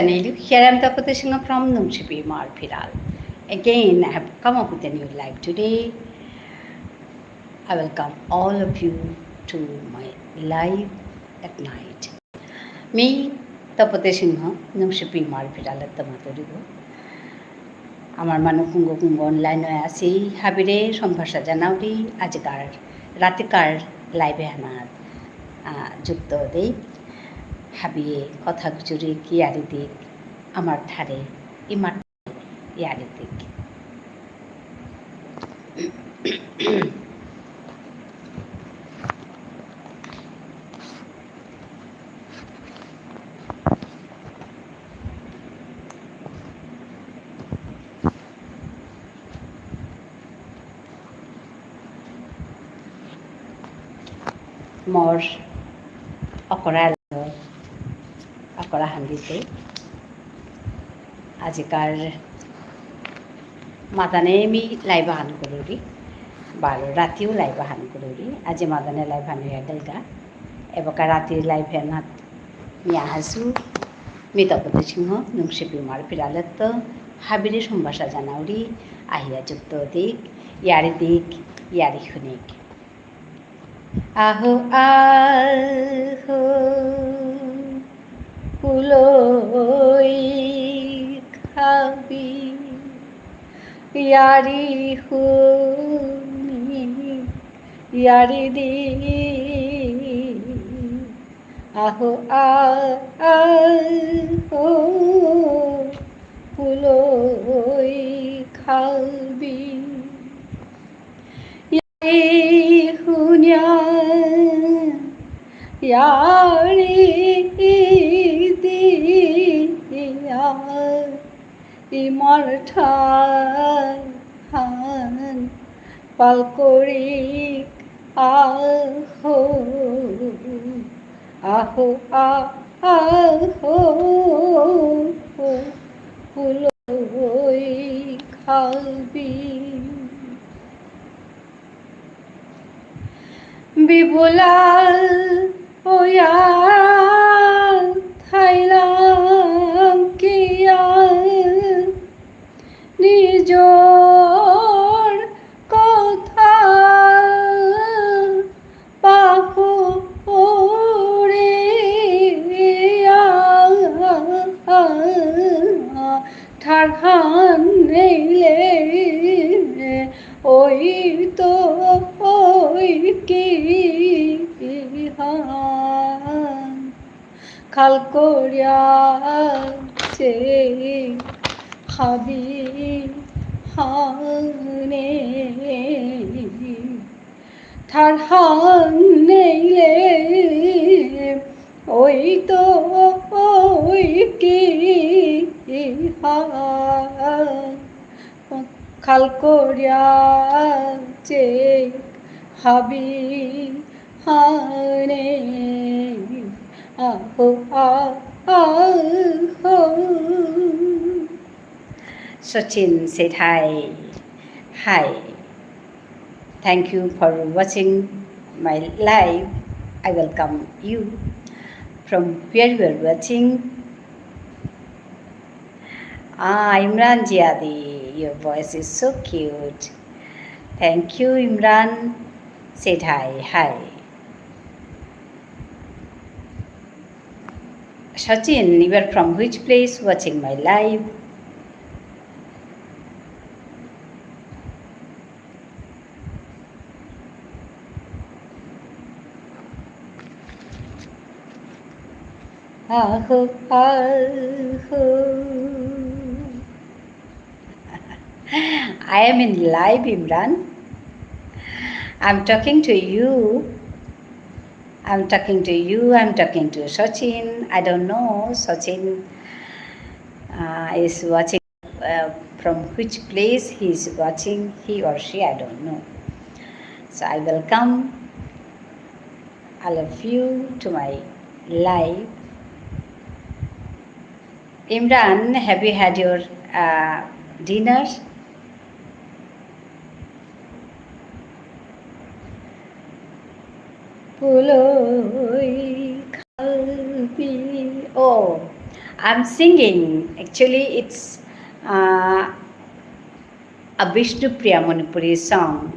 Here I am Tapati Singh from Numshipi Marpiral. Again, I have come up with a new live today. I welcome all of you to my live at night. Me, Tapati Singh, Numshipi Marpiral at the Maturigo. আমার মানুকুঙ্গ কুঙ্গ online আছি হাবিরে সম্ভাষা জানাউরি আজকার রাতিকার লাইভে আনার যুক্ত দেই হাবিয়ে কথা গুজুরি কি আরি দিক আমার ঠারে ইমার ইয়ারি দিক মোৰ অকৰা হান্দিতে আজিকাৰ মাদানে আমি লাইভ হান কৰোঁ বাৰু ৰাতিও লাইভ হান কৰোঁ আজি মাদানে লাইভ হান গেলগা এবাৰ ৰাতিৰ লাইভ হানাত মি আহাছোঁ মি তপতি সিংহ নুংসিপি মার ফিরালত হাবিরে সম্ভাষা জানাউরি আহিয়া যুক্ত দিক ইয়ারি খুনিক আহো আহো ফুলই খাবি ইয়ারি খুনি ইয়ারি দি আহো আহো ফুলই খাবি Hunya yari diya imarthan palkorik aho aho aho puloi khalbi বিবুলাল ওয়া থাইলাম কিয়া নিজর কথা পাহরে ঠারহান নেইলে ওই তো ওই কি খাল করিয়া সে খাবি হানে ঠারহান নেইলে ওই তো ওই কি খাল করিয়া চে হাবি হানে আহো আহো Sachin said hi. Thank you for watching my live. I welcome you from where you are watching. Imran Jiadi, your voice is so cute. Thank you, Imran. Said hi. Sachin, you are from which place watching my live? Aho, aho. I am in live, Imran. I'm talking to you. I'm talking to Sachin. I don't know Sachin is watching from which place he is watching, he or she, I don't know. So I welcome all of you to my live. Imran, have you had your dinner? পুলই খালবি O I'm singing. Actually, it's uh, a Vishnu Priya Manipuri song.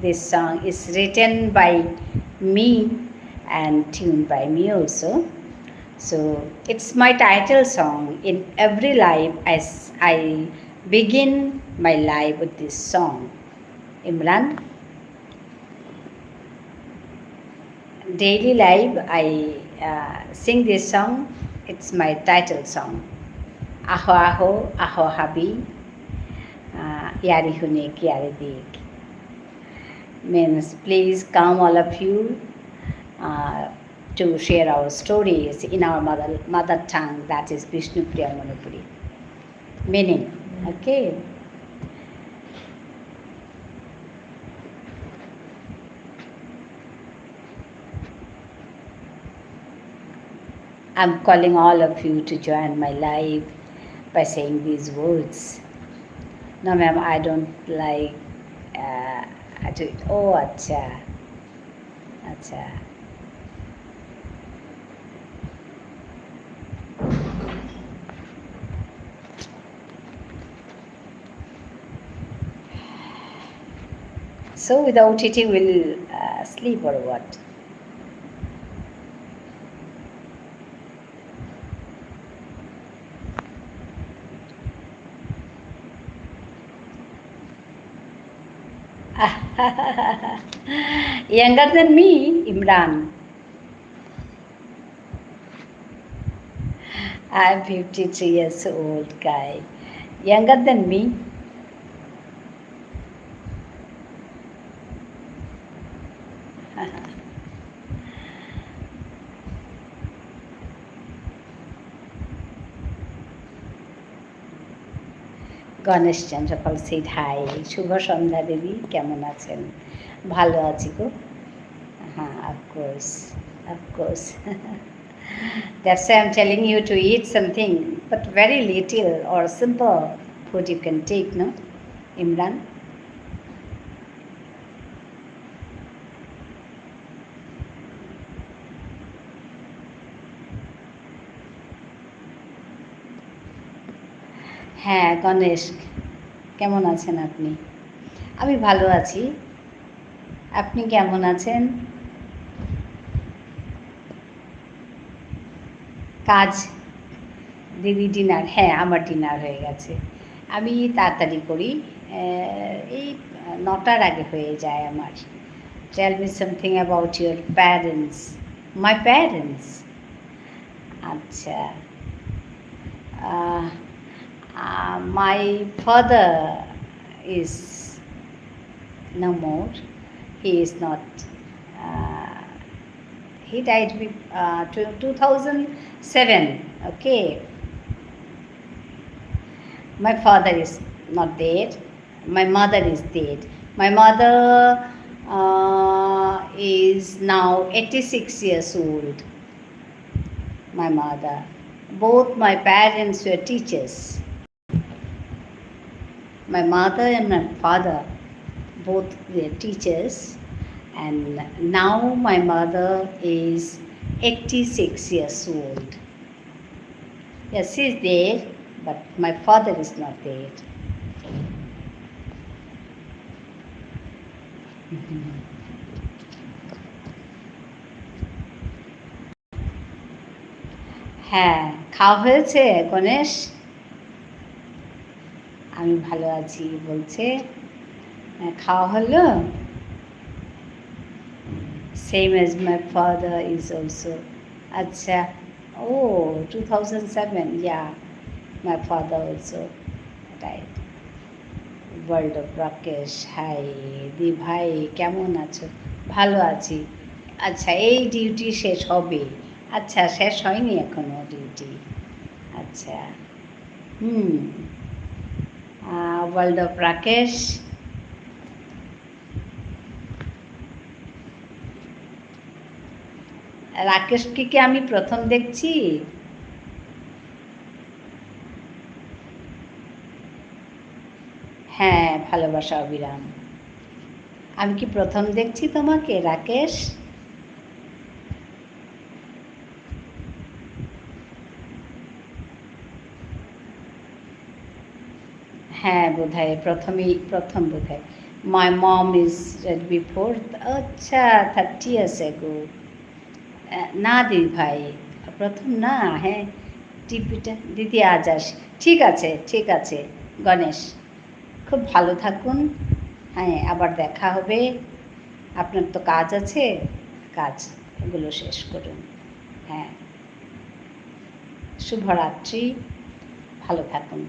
This song is written by me and tuned by me also. So it's my title song. In every life, as I begin my life with this song. Imran, daily life, I sing this song. It's my title song. Aho aho, aho habi, yari hune yari dik. Means please come all of you uh, to share our stories in our mother tongue, that is Vishnu Priya Manipuri. Meaning, okay. I'm calling all of you to join my live by saying these words. No, ma'am, I don't like to. Oh, acha, acha. So, without eating, we'll sleep or what? Younger than me, Imran. I'm 53 years old guy. Younger than me. Ganesh Chandrapal said hi. শুভ সন্ধ্যা দেবী, কেমন আছেন? ভালো আছি গো। হ্যাঁ, of course. That's why I'm telling you to eat something, but very little or simple food you can take, no, Imran? হ্যাঁ গণেশ, কেমন আছেন আপনি? আমি ভালো আছি। আপনি কেমন আছেন? কাজ, দিদি ডিনার? হ্যাঁ, আমার ডিনার হয়ে গেছে। আমি তাড়াতাড়ি করি, এই 9টার আগে হয়ে যায় আমার। Tell me something about your parents. My parents? আচ্ছা, my father is no more. He is not. Uh, he died with 2007. Okay. My father is not dead. My mother is dead. My mother is now 86 years old. My mother. Both my parents were teachers. My mother and my father, both were teachers, and now my mother is 86 years old. Yes, she's there, but my father is not there. হ্যাঁ, খাওয়া হয়েছে গণেশ? আমি ভালো আছি বলছে। খাওয়া হলো? Same as my father is also. আচ্ছা, oh 2007, yeah, my father also died. World of Rakesh, hi দি ভাই, কেমন আছো? ভালো আছি। আচ্ছা, এই ডিউটি শেষ হবে? আচ্ছা, শেষ হয়নি এখনো ডিউটি? আচ্ছা, ওয়ার্ল্ড অফ রাকেশ। রাকেশকে কি আমি প্রথম দেখছি? হ্যাঁ, ভালোবাসা অবিরাম। আমি কি প্রথম দেখছি তোমাকে রাকেশ? হ্যাঁ বোধহয় প্রথম বোধহয় মাই মম ইজ বিফোর। আচ্ছা 30 years ago। না দিদি ভাই প্রথম না। হ্যাঁ টিপিটা দিদি আজ আসি। ঠিক আছে ঠিক আছে গণেশ, খুব ভালো থাকুন। হ্যাঁ আবার দেখা হবে। আপনার তো কাজ আছে, কাজগুলো শেষ করুন। হ্যাঁ শুভরাত্রি, ভালো থাকুন।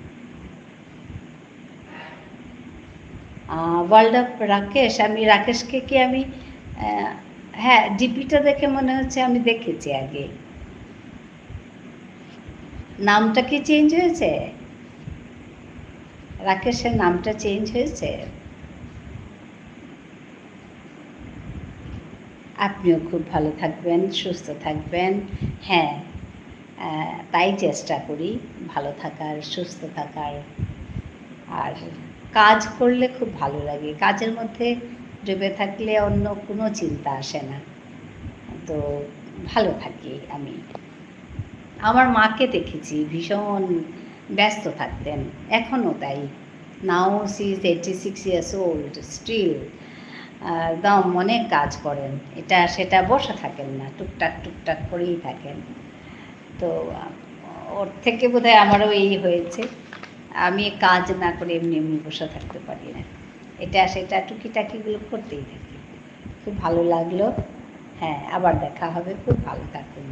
ওয়ার্ল্ড অফ রাকেশ, আমি রাকেশকে কি আমি হ্যাঁ ডিপিটা দেখে মনে হচ্ছে আমি দেখেছি আগে। নামটা কি চেঞ্জ হয়েছে? রাকেশের নামটা চেঞ্জ হয়েছে? আপনিও খুব ভালো থাকবেন, সুস্থ থাকবেন। হ্যাঁ তাই চেষ্টা করি ভালো থাকার, সুস্থ থাকার। আর কাজ করলে খুব ভালো লাগে, কাজের মধ্যে ডুবে থাকলে অন্য কোনো চিন্তা আসে না, তো ভালো থাকি আমি। আমার মাকে দেখেছি ভীষণ ব্যস্ত থাকতেন, এখনও তাই। Now she is 86 years old still. একদম অনেক কাজ করেন, এটা সেটা বসে থাকেন না, টুকটাক টুকটাক করেই থাকেন। তো ওর থেকে বোধহয় আমারও এই হয়েছে, আমি কাজ না করে এমনি এমনি বসে থাকতে পারি না, এটা সেটা টুকিটাকিগুলো করতেই থাকি। খুব ভালো লাগলো। হ্যাঁ আবার দেখা হবে, খুব ভালো থাকুন।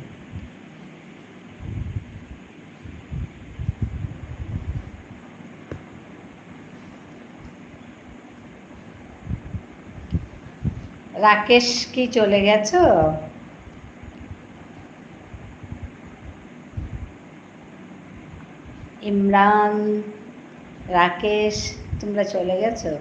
রাকেশ কি চলে গেছো? ইমরান, রাকেশ, তোমরা চলে গেছো?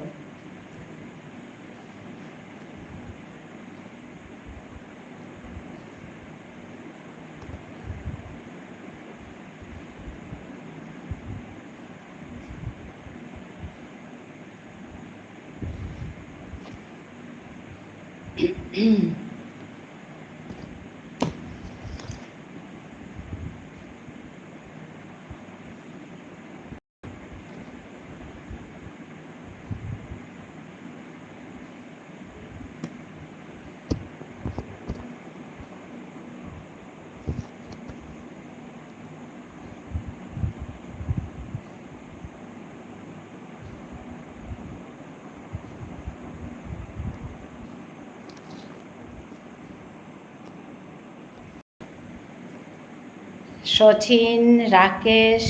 শচীন, রাকেশ,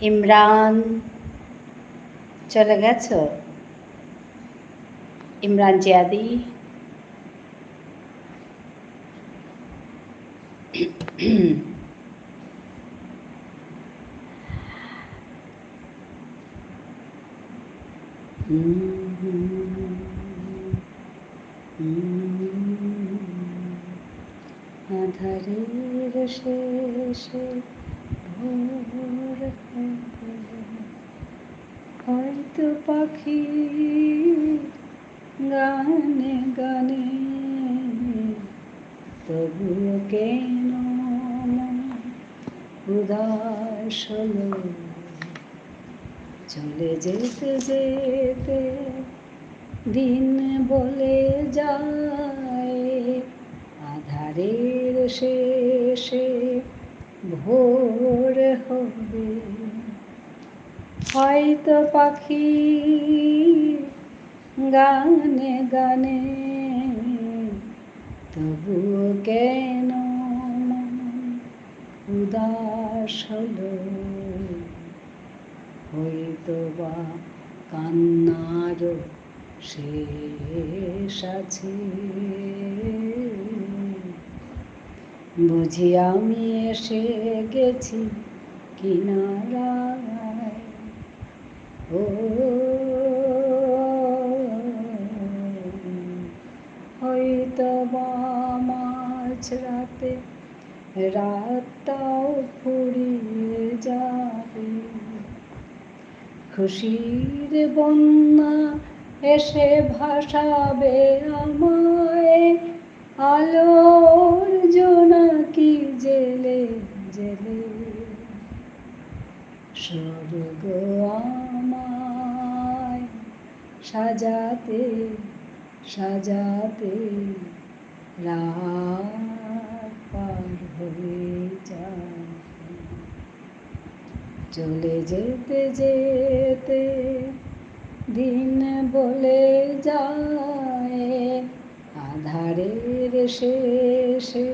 ইমরান চলে গেছো? ইমরান জিয়াদি, আধারের শেষে ভোর হয়তো পাখি গানে গানে, তবুও কেন উদাস হলো, চলে যেতে যেতে দিন বলে যায়, আধারের শেষে ভোর হবে, হয়তো পাখি গানে গানে, তবুও কেন উদাস হলো, হয়তো বা কান্নারও শেষ আছে, বুঝি আমি এসে গেছি কিনারায়, ও হয়তো বা মাঝ রাতে রাতটাও ফুরিয়ে যাবে, খুশির বন্যা এসে ভাসাবে আমায়, আলোর জোনাকি জেলে জেলে, স্বর্গ আমায় সাজাতে সাজাতে রাত পার হয়ে যায়, চলে যেতে যেতে দিন বলে যায়, আধারের শেষে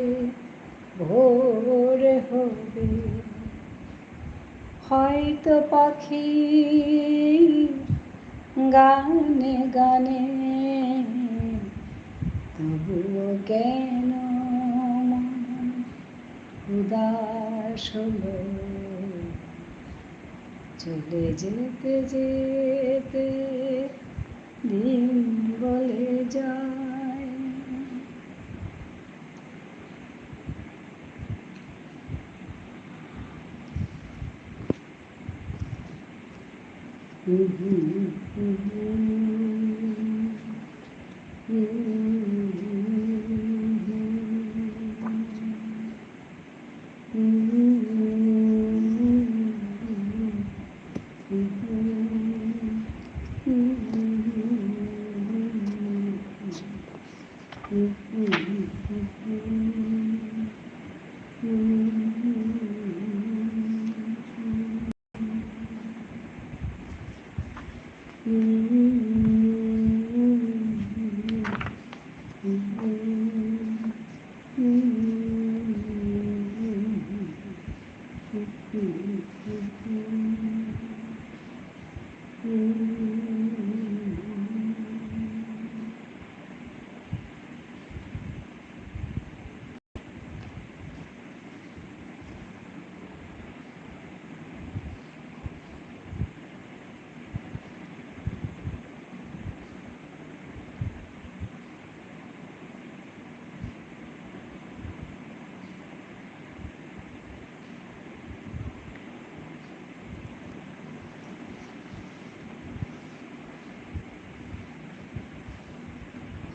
ভোর হবে। হয়তো পাখি গানে গানে তবুও কেন মন উদাস হলো, চলে যেতে যেতে দিন বলে যায়।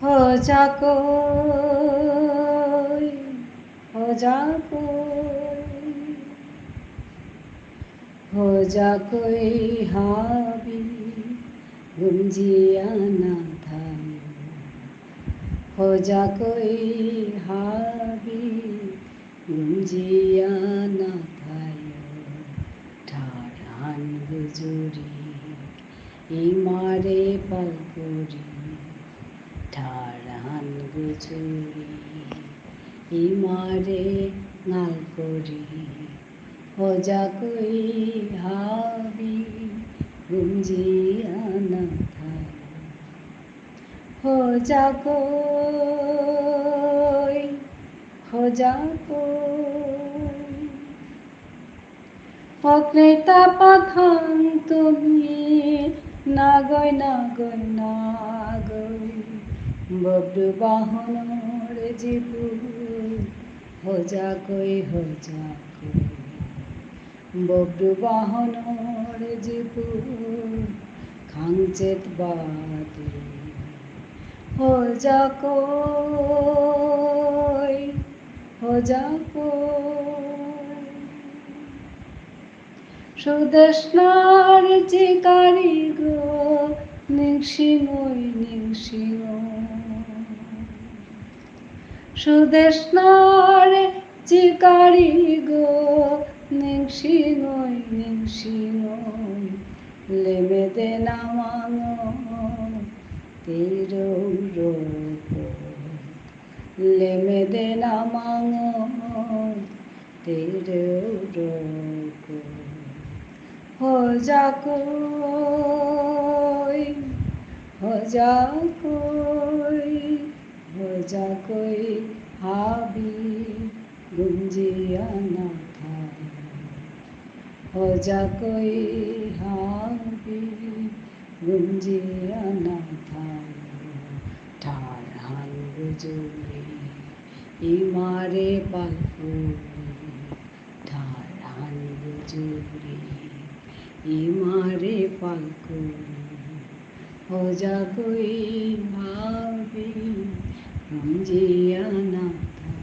हो जा कोई, हो जा कोई, हो जा कोई हावी गुंजिया ना था, हो जा कोई हावी गुंजिया ना था, ठाड़ान गुजरी इमारे पलकोरी, ঠাড়ান গুজরি ইমারে গাল করি, हो जा कोई हावी गुंजिया न था, हो जा कोई, हो जा कोई, অক্রেতা পাখান তুমি নাগয় নাগয় নাগয়, বব্রু বাহনর জীবু, हो जा कोई, हो जा कोई, বব্রু বাহনর জীবু খাংচেত বাদে, हो जा कोई, हो जा कोई, সুদেশনার চিকারি গো নিংসিঙই নিংসিঙ, সুদেশনার চিকারি গো নিংসিঙই নিংসিঙ, লেমেদে নামাঙ তিরৌর, লেমেদে নামাঙ তিরৌর, हो जा कोई, हो जा कोई, हो जा कोई हावी गुंजिया ना था, हो जा कोई हावी गुंजिया ना था, ठाड़ान गुजरी इमारे पलकोरी, ठाड़ान गुजरी इमारे पलकोरी, हो जा कोई हावी गुंजिया ना था,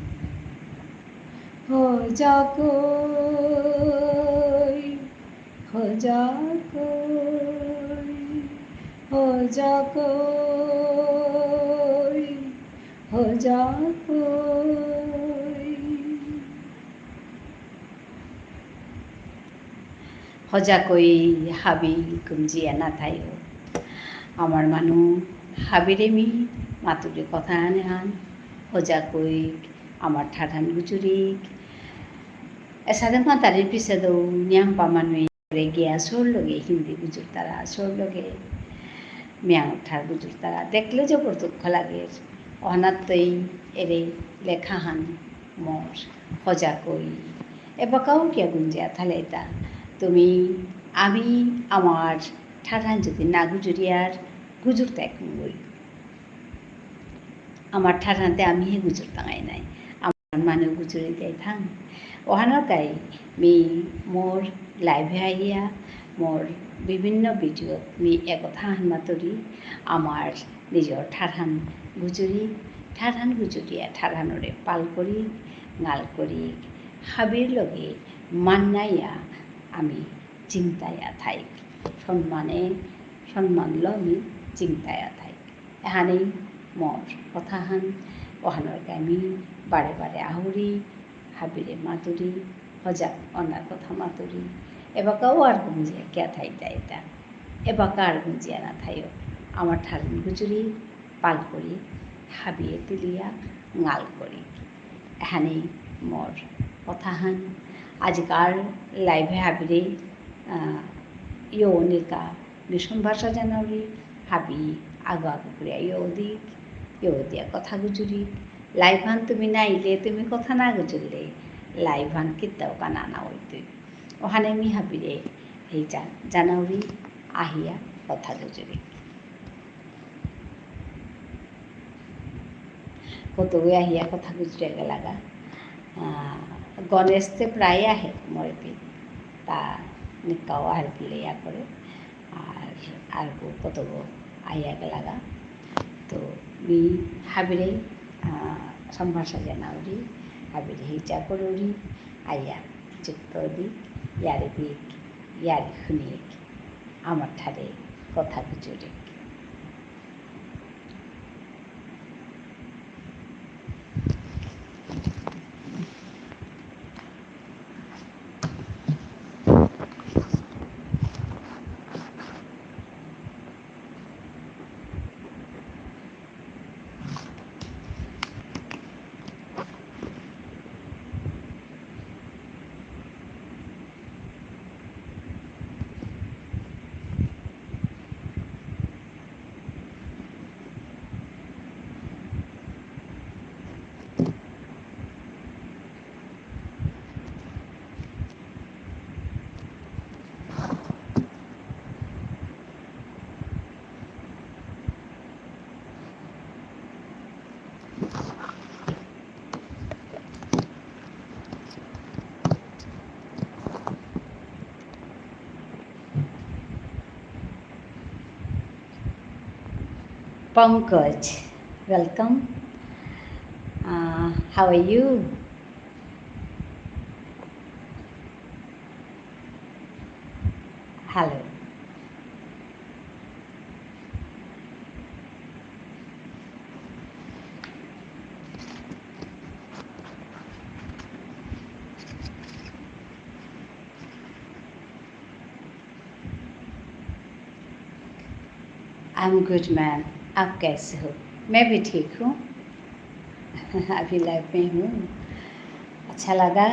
हो जा कोई, हो जा कोई हो जा कोई हो जा कोई সজাকৈ হাবি কুমজিয়া নাথায়ো আমার মানু হাবিরেমি মাতুরি কথা আনে হান সজাকৈ আমার ঠাঠান গুজুরিক এসাদে মাতারির পিছাদৌ নিয়াং পামানুই গিয়া সোর লগে হিন্দি গুজুর তারা সোর লগে মিয়াং ঠার গুজুর তারা দেখলে জবর দুঃখ লাগে অনাত্তই এরে লেখা হান মোর সজাকৈ এবাকাও কিয়া গুঞ্জিয়া থালে এটা তুমি আমি আমার ঠাঠান যদি না গুজুরিয়ার গুজুর ত্যাগ বই আমার ঠাঠানতে আমি হে গুজুর তাঙাই নাই আমার মানে গুজুরি দেয় থাং ওহানোর গাই মি মোর লাইভে আইয়া মোর বিভিন্ন ভিডিও মি একথা হান মাতরি আমার নিজের ঠাঠান গুজুরিয়া ঠাঠানরে পাল করি গাল করি হাবির লগে মান্নাইয়া আমি চিন্তায়া থাইক সম্মান আমি চিন্তায়া থাইক এহানেই মোর কথাহান ওহানোর আমি বারে বারে আহুরি হাবিরে মাতুরি হজাক অনার কথা মাতুরি এবাকাও আর গুঞ্জিয়া কে থাইতা এটা এবাকা আর গুঞ্জিয়া না থাইও আমার ঠালিন গুজুরি পাল করি হাবিয়ে তুলিয়া গাল করি এহানেই মোর কথাহান আজকাল লাইভে হাবিরে ইয়ো নিকা ভীষণ ভাষা জানাবি হাবি আগু করে ইয়ো দিয়া কথা গুজুরি লাইভান তুমি নাইলে তুমি কথা না গুজুরলে লাইভান কিতাও কানা না হইতে ওখানে মি হাবিরে এই জানাউরি আহিয়া কথা গুজুরি কত আহিয়া কথা গুজরে গেলাগা গণেশতে প্রায় আহে মরেপি তা নিকাও আহার পিলেয়া করে আর কত আইয়া গেলাগা তো মি হাবিরে সম্ভাষা জানাউরি হাবিরে হিচা করুরি আইয়া যুক্ত দিক ইয়ারে দিক ইয়ারে শুনিক আমার ঠারে কথা গুজুরি Pankaj, welcome. How are you? Hello. I'm good man. आप कैसे हो? मैं भी ठीक हूँ अभी लाइफ में हूँ अच्छा लगा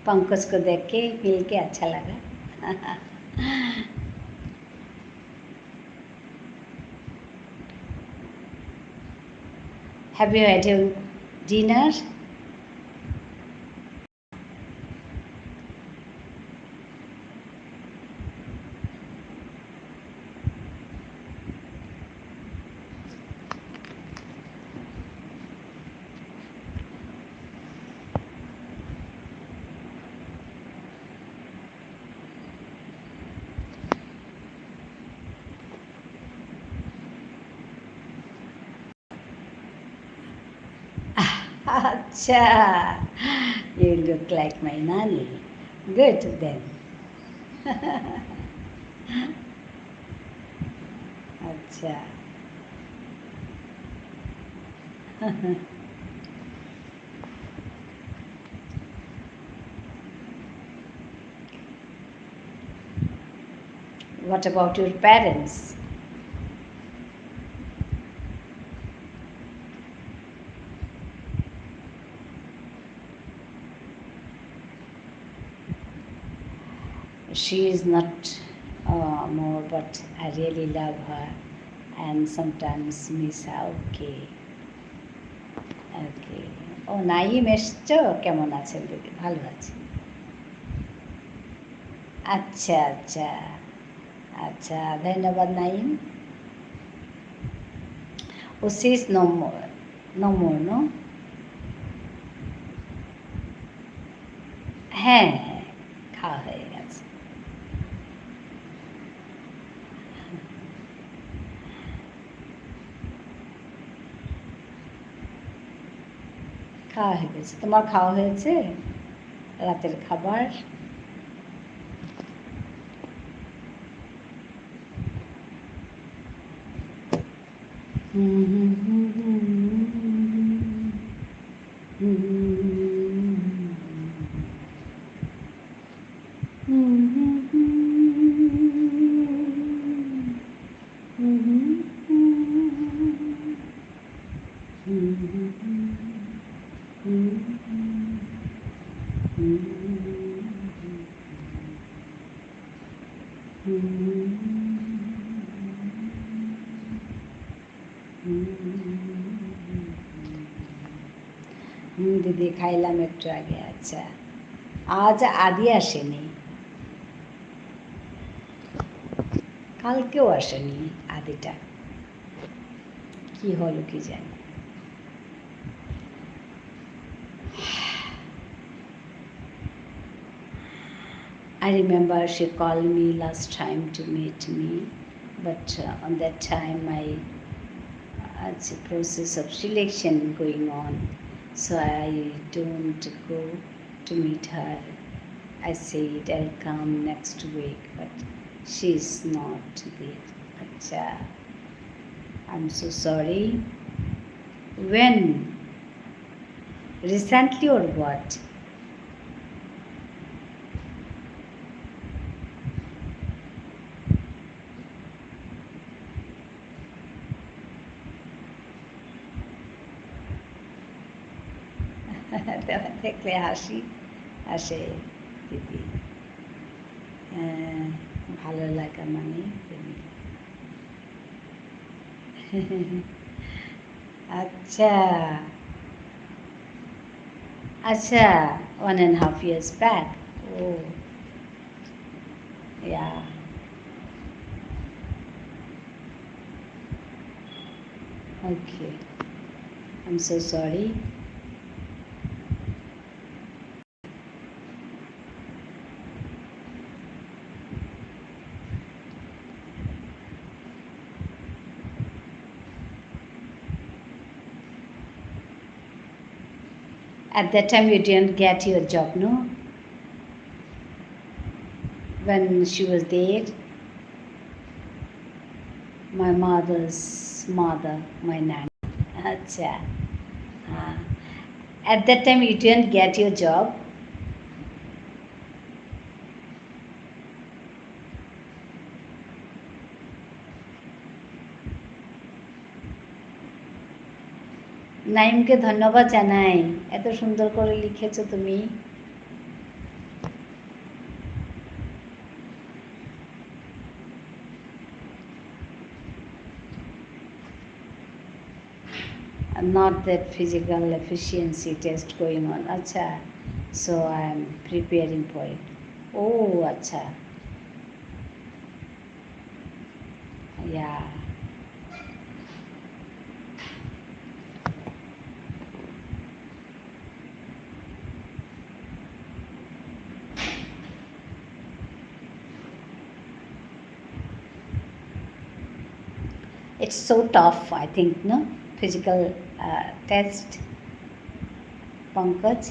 पंकज को देख के मिल के अच्छा लगा Have you had your dinner? Acha, you look like my nanny. Good then. Acha. What about your parents? She is not more, but I really love her and sometimes miss her. Okay, okay. ও নাইম এসছো, কেমন আছেন দিদি? ভালো আছি। আচ্ছা আচ্ছা আচ্ছা, ধন্যবাদ Naim. Oh she's no more, no more no. হ্যাঁ হ্যাঁ, খাওয়া হয়ে গেছে। খাওয়া হয়ে গেছে। তোমার খাওয়া হয়েছে রাতের খাবার? হুম হুম হুম হুম হুম হুম হুম হুম দিদি খাইলাম একটু আগে। আচ্ছা, আজ আদি আসেনি, কালকেও আসেনি আদিটা, কি হলো কি জানি। I remember she called me last time to meet me, but on that time it's a process of selection going on, so I don't go to meet her. I said I'll come next week, but she's not there. Acha, I'm so sorry. When? Recently or what? দেখলে হাসি আসে দিদি। ভালো লাগা মানে আচ্ছা আচ্ছা, 1.5 years back. Oh, yeah. Okay, I'm so sorry. At that time you didn't get your job, no? When she was there, my mother's mother, my nanny. Acha. At that time you didn't get your job. নাইমকে ধন্যবাদ জানাই, এত সুন্দর করে লিখেছো তুমি। Not that physical efficiency test going on. Acha, so I am preparing for it. Oh, acha. Yeah. It's so tough, I think, no? Physical test. Pankaj.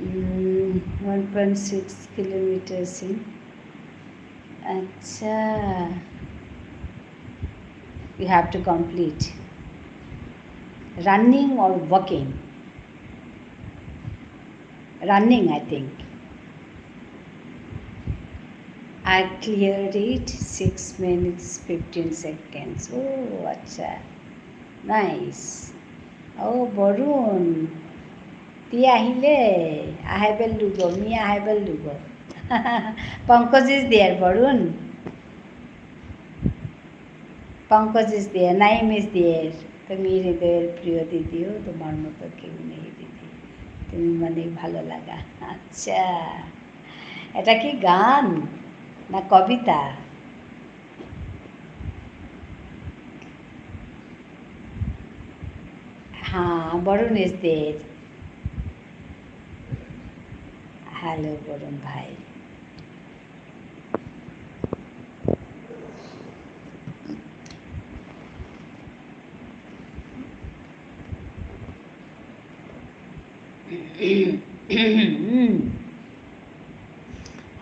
Mm, 1.6 kilometers in. Acha. You have to complete. Running or walking? Running, I think. I cleared it 6 minutes 15 seconds. Oh, acha. Nice. Oh, Barun. Tia ahile. Ahibel lugo. Me ahibel lugo. Pankaj is there, Barun. Pankaj is there. Naim is there. তুমি হৃদয়ের প্রিয় দিদিও তোমার মতো কেউ নেই দিদি, তুমি মানে ভালো লাগা। আচ্ছা, এটা কি গান না কবিতা? হ্যাঁ, Barun is there. Hello Barun ভাই।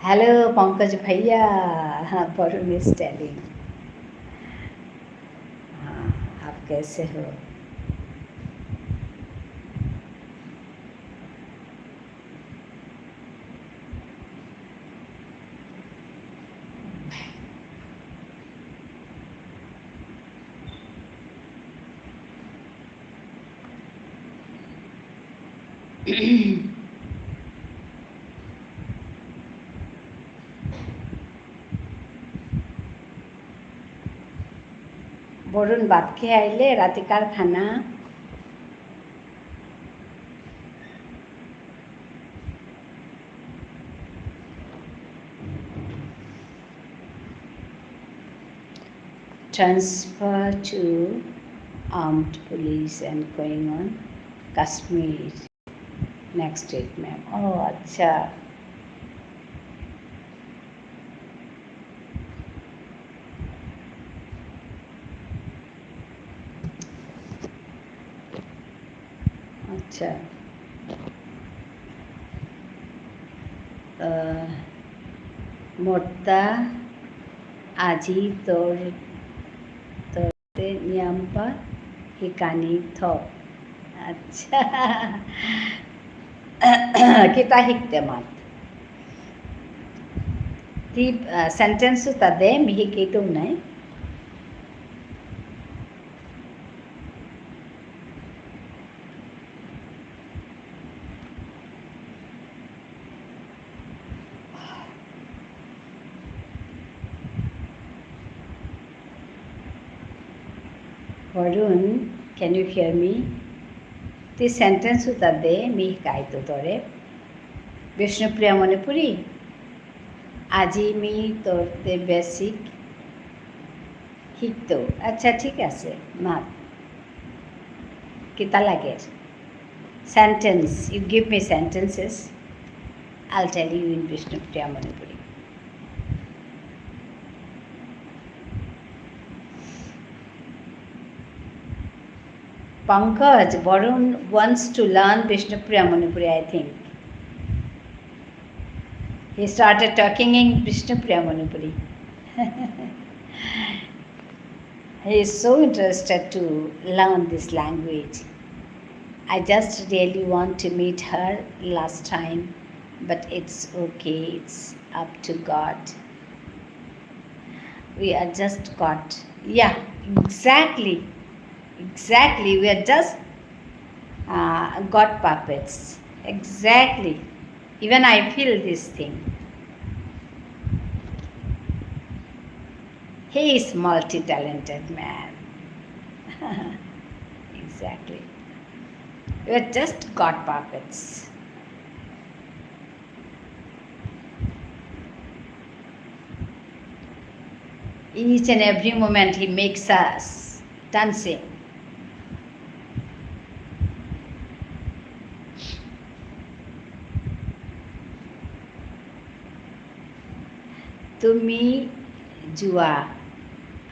हेलो पंकज भैया, हाँ वरुण इज टेलिंग। हाँ, आप कैसे हो? বরুণ ভাত খেয়ে আইলে রাতিকার খানা? Transfer to armed police and going on Kashmir. Next date, ma'am. Oh, acha. আচ্ছা, মোর্তা আজি তোরতে নিয়াম্পা হিকানি থপ। আচ্ছা, kita hiktemat. Ti sentence tade mihi kitum nai. Varun, can you hear me? The sentence utade mi kaito tore. Vishnupriya Manipuri. আজি মি তোরতে basic শিখতো। আচ্ছা ঠিক আছে, মাত কিতা লাগের sentence, you give me sentences, I'll tell you in Vishnupriya Manipuri. Pankaj, Varun wants to learn Vishnupriya Manipuri, I think. He started talking in Vishnupriya Manipuri. He is so interested to learn this language. I just really want to meet her last time, but it's okay, it's up to God. We are just got, yeah, exactly, we are just God puppets, exactly. Even I feel this thing. He is multi-talented man. Exactly. We are just God puppets. Each and every moment he makes us dancing. তুমি যোৱা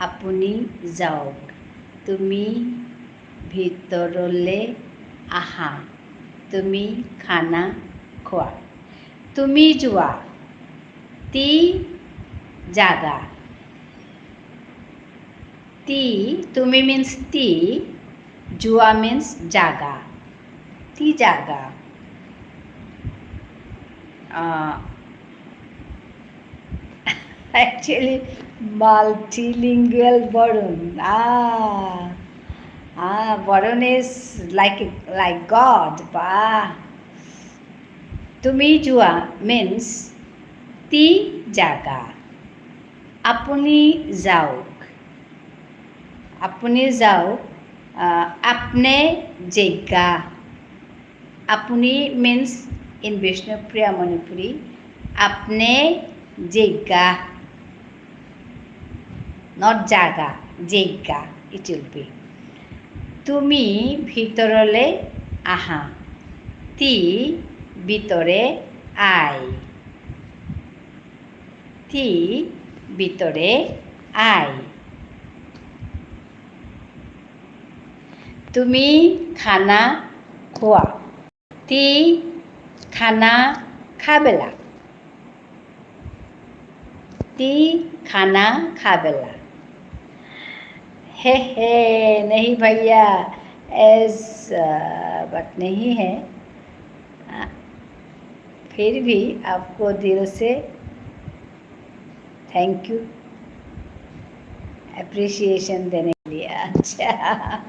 আপুনি যাওক তুমি ভিতৰলৈ আহা তুমি খানা খোৱা তুমি যোৱা ती जागा ती तुम्ही मीन्स ती जुआ मीन्स जागा ती जागा actually multilingual Varun Varun is like God তুমি যোৱা means ती जागा আপুনি যাওক আপুনি যাওক আপনে জেগা আপুনি means in Vishnupriya Manipuri আপনে জেগা not jaga jega it will be তুমি ভিতৰলৈ আহা ती ভিতৰে আয় ती ভিতরে আয় তুমি খানা খোৱা ती খানা খাবেলা ती खाना खाबेला हे नहीं भैया एज बट नहीं है फिर भी आपको दिल से थैंक यू अप्रिसिएशन देने के लिए अच्छा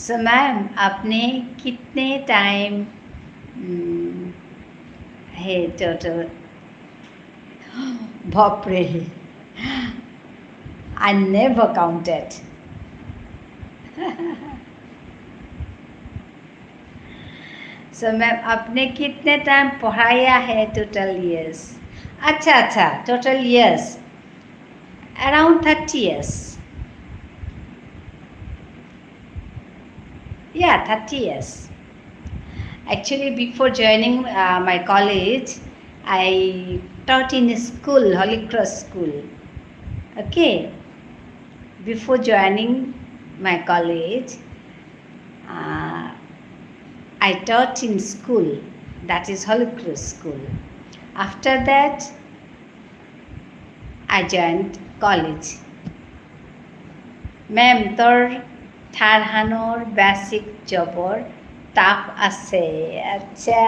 सो मैम आपने कितने टाइम है टोटल बाप रे I never counted so ma'am आपने कितने टाइम पढ़ाया है टोटल ईयर्स अच्छा total years around 30 years yeah 30 years actually before joining my college I taught in a school Holy Cross school okay before joining my college I taught in school that is Holy Cross school after that I joined college ma'am তোর থারহানোর basic জবর ताप আছে अच्छा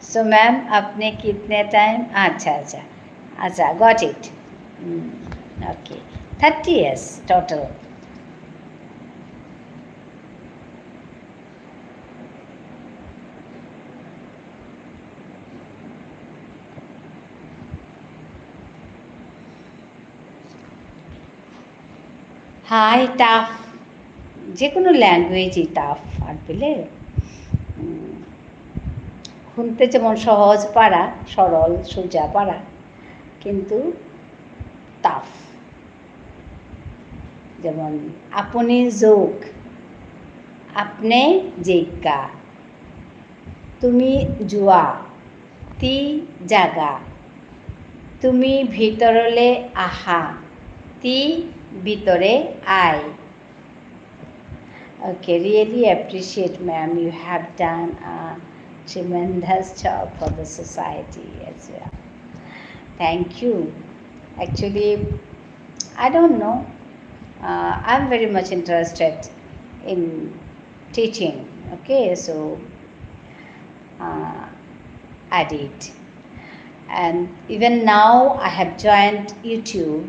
so ma'am आपने कितने time अच्छा got it okay 30 years total high tough যে কোনো ল্যাঙ্গুয়েজই টাফ আর পেলে শুনতে যেমন সহজ পারা সরল সোজা পারা কিন্তু টাফ যেমন আপনি যোগ আপনি জেগা তুমি যোৱা ती জাগা তুমি ভিতৰলৈ আহা ती ভিতরে আয় okay really appreciate ma'am you have done a tremendous job for the society as well thank you actually I don't know I'm very much interested in teaching okay so I did and even now I have joined YouTube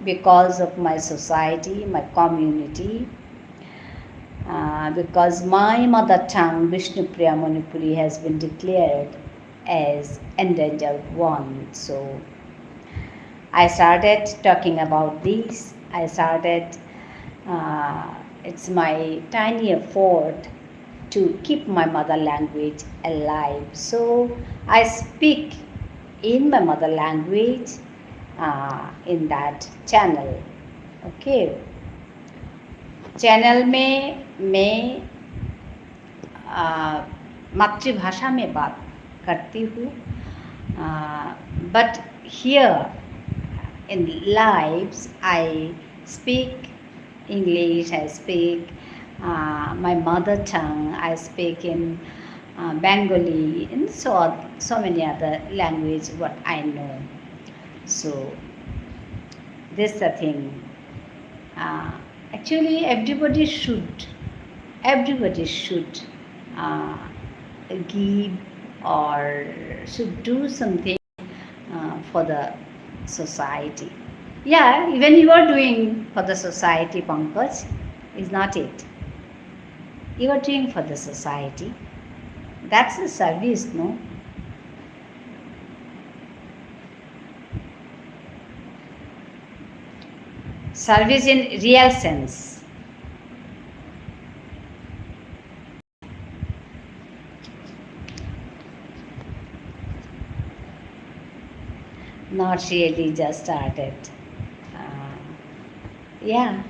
because of my society, my community, because my mother tongue, Vishnupriya Manipuri, has been declared as endangered one. So I started talking about this. I started, it's my tiny effort to keep my mother language alive. So I speak in my mother language in that channel okay channel में मैं मातृभाषा में बात करती हूँ But here in lives, I speak English, I speak my mother tongue, I speak in Bengali, and so many other language what I know. So this is the thing. Uh, Actually, everybody should uh, give or should do something for the society. Yeah, even you are doing for the society, Pankaj, is not it. You are doing for the society. That's a service, no? Service in real sense. Not really just started. Uh, yeah.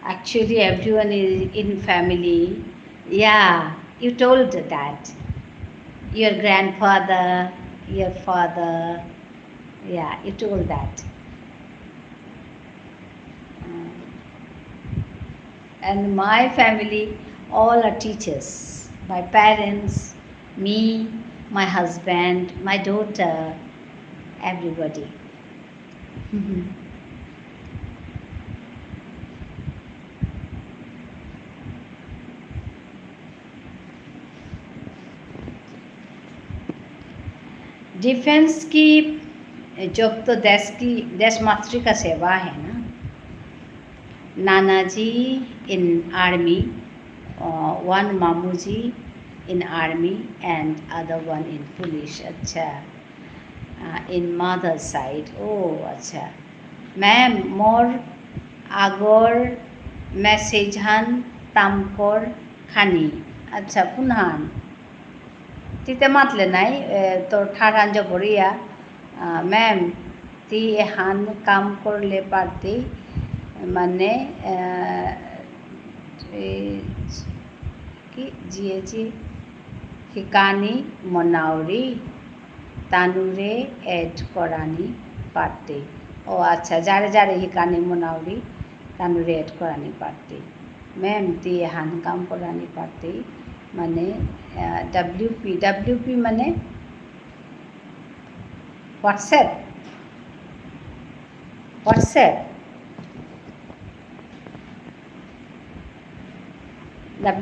Actually, everyone is in family. Yeah, you told that. Your grandfather, your father. Yeah, you told that. And my family, all are teachers. My parents, me, my husband, my daughter, everybody. Defence की जब तो देश मातृ का सेवा है ना. नानाजी in army, one Mamuji in army and other one in police. अच्छा. In mother side. Oh, अच्छा. Ma'am, more আগৰ মেছেজহান তামকৰ খানি. अच्छा, पुन्हान. तिथे मातले नाही तो ठारांच्या बरिया मॅम ती हान काम करले पारती মানে কি জিয়েছি শিকানি মনাউরি তানুরে এড করানি পারতে. ও আচ্ছা, যারে যারে শিকানি মনাউরি তানুরে এড করানি পারতে. ম্যাম ती हान काम करानी पारते মানে WP মানে হোয়াটসঅ্যাপ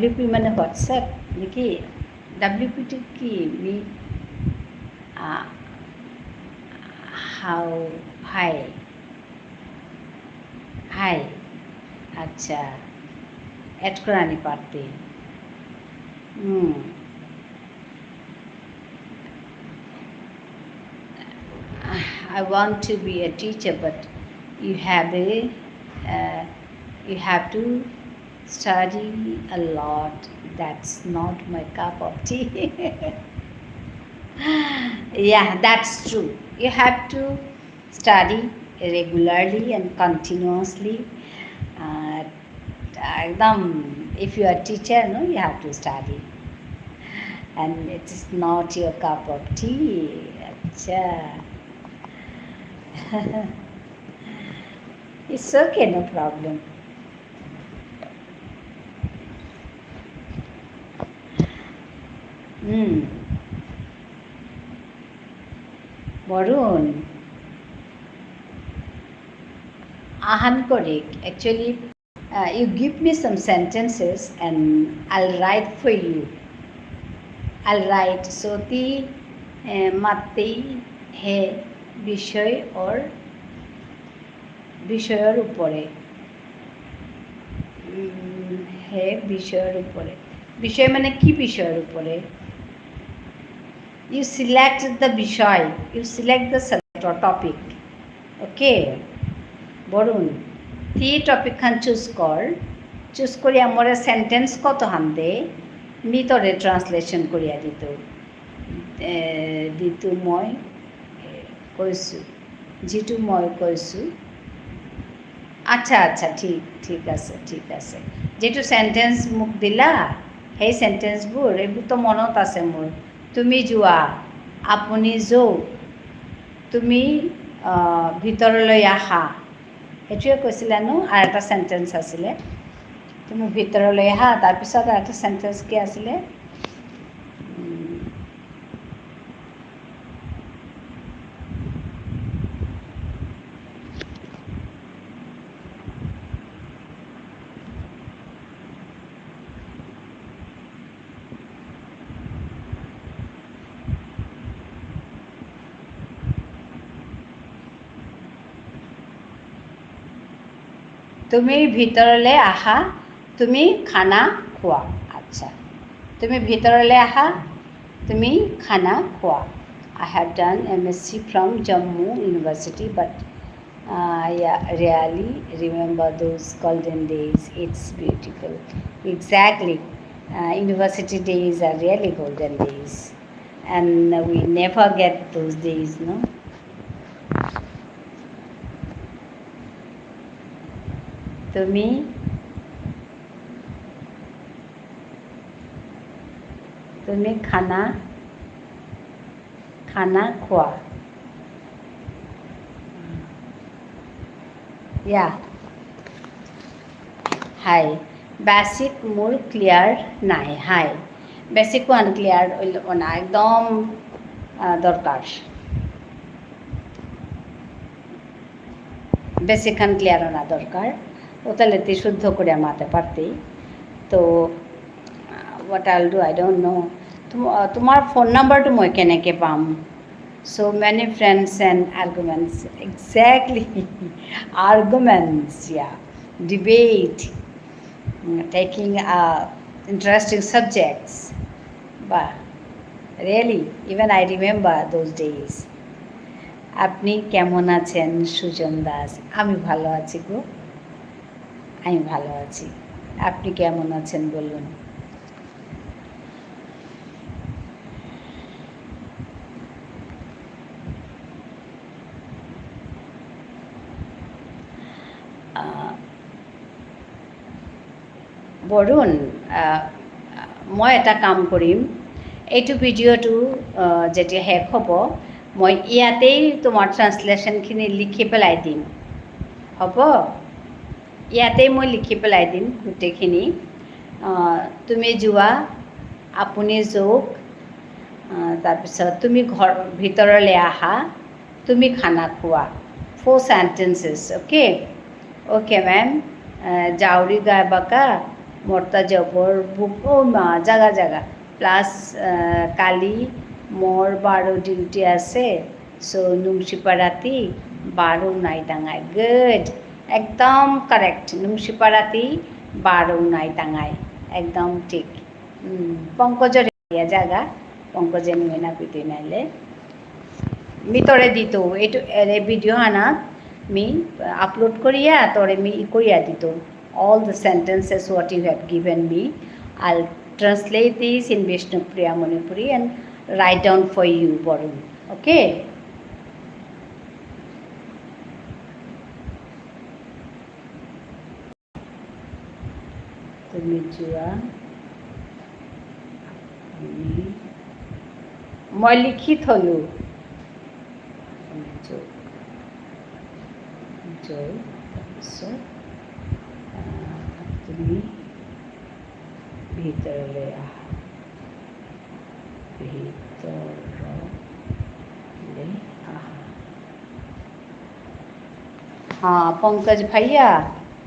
WP মানে হোয়াটসঅ্যাপ নাকি? WPটি কি মি হাউ হাই আচ্ছা, অ্যাড করানি পারতে. I want to be a teacher, but you have to study a lot. That's not my cup of tea. Yeah, that's true. You have to study regularly and continuously. If you are a teacher, no, you have to study. And it is not your cup of tea. Achha. It's okay, no problem. Varun, Ahan Korik, actually, you give me some sentences and I'll write for you. I'll write Soti Mati He বিষয় or বিষয়ের উপরে. হে বিষয়ের উপরে. বিষয় মানে কি বিষয়ের উপরে? You select the বিষয়. You select the subject or topic. Okay, Varun. ती टपिकखान चूज কৰি আমৰে চেণ্টেন্স কত হান দে মি তৰে ট্ৰান্সলেশ্যন কৰিয়া যিটো মই কৈছোঁ যিটো মই কৈছোঁ আচ্ছা আচ্ছা ঠিক আছে যিটো চেণ্টেন্স মোক দিলা সেই চেণ্টেন্সবোৰ এইবোৰতো মনত আছে মোৰ তুমি যোৱা আপুনি যাওক তুমি ভিতৰলৈ আহা সেইটোৱে কৈছিলা ন আৰু এটা চেণ্টেন্স আছিলে তুমি ভিতৰলৈ আহা তাৰপিছত আৰু এটা চেণ্টেন্স কি আছিলে তুমি ভিতৰলৈ আহা তুমি খানা খোৱা আচ্ছা তুমি ভিতৰলৈ আহা তুমি খানা খোৱা I have done MSc from Jammu University but I really remember those golden days it's beautiful exactly university days are really golden days and we never get those days no তুমি খানা খোৱা ইয়া হাই বেসিক মোৰ clear নাই high বেসিকো আনক্লিয়াৰ না একদম দরকার basic unclear না দরকার ও তাহলে তুই শুদ্ধ করে মাতে পারতেই তো what I'll do I don't know তোমার ফোন নাম্বাৰটো মই কেনেকৈ পাম so many friends and arguments exactly arguments yeah debate taking interesting subjects but really even I remember those days আপনি কেমন আছেন সুজন দাস আমি ভালো আছি গো আমি ভালো আছি আপনি কেমন আছেন বলুন বৰুণ মই এটা কাম কৰিম এইটো ভিডিঅ'টো যেতিয়া শেষ হ'ব মই ইয়াতেই তোমাৰ ট্ৰান্সলেশ্যনখিনি লিখি পেলাই দিম হ'ব ইয়াতেই মই লিখি পেলাই দিম গোটেইখিনি তুমি যোৱা আপুনি যাওক তাৰপিছত তুমি ঘৰ ভিতৰলৈ আহা তুমি খানা খোৱা 4 sentences okay ma'am জাউরি গায় বাঁকা মর্তা জবর বুক ও মা জাগা প্লাস কালি মোর 12 ডিউটি আছে সো নুংশিপাড়াতি 12 নাই টাঙায় গুড একদম কারেক্ট নুংশিপাড়াতি 12 নাই টাঙায় একদম ঠিক পঙ্কজর জাগা পঙ্কজে নিয়ে না পিতে নাইলে মিতরে দিত এইটো video আনাত me upload koriya tore me koriya dito all the sentences what you have given me I'll translate this in Vishnupriya Manipuri and write down for you Barun okay tumi jua moi likhi tholu তাৰপিছত তুমি ভিতৰলৈ আহা हाँ पंकज भैया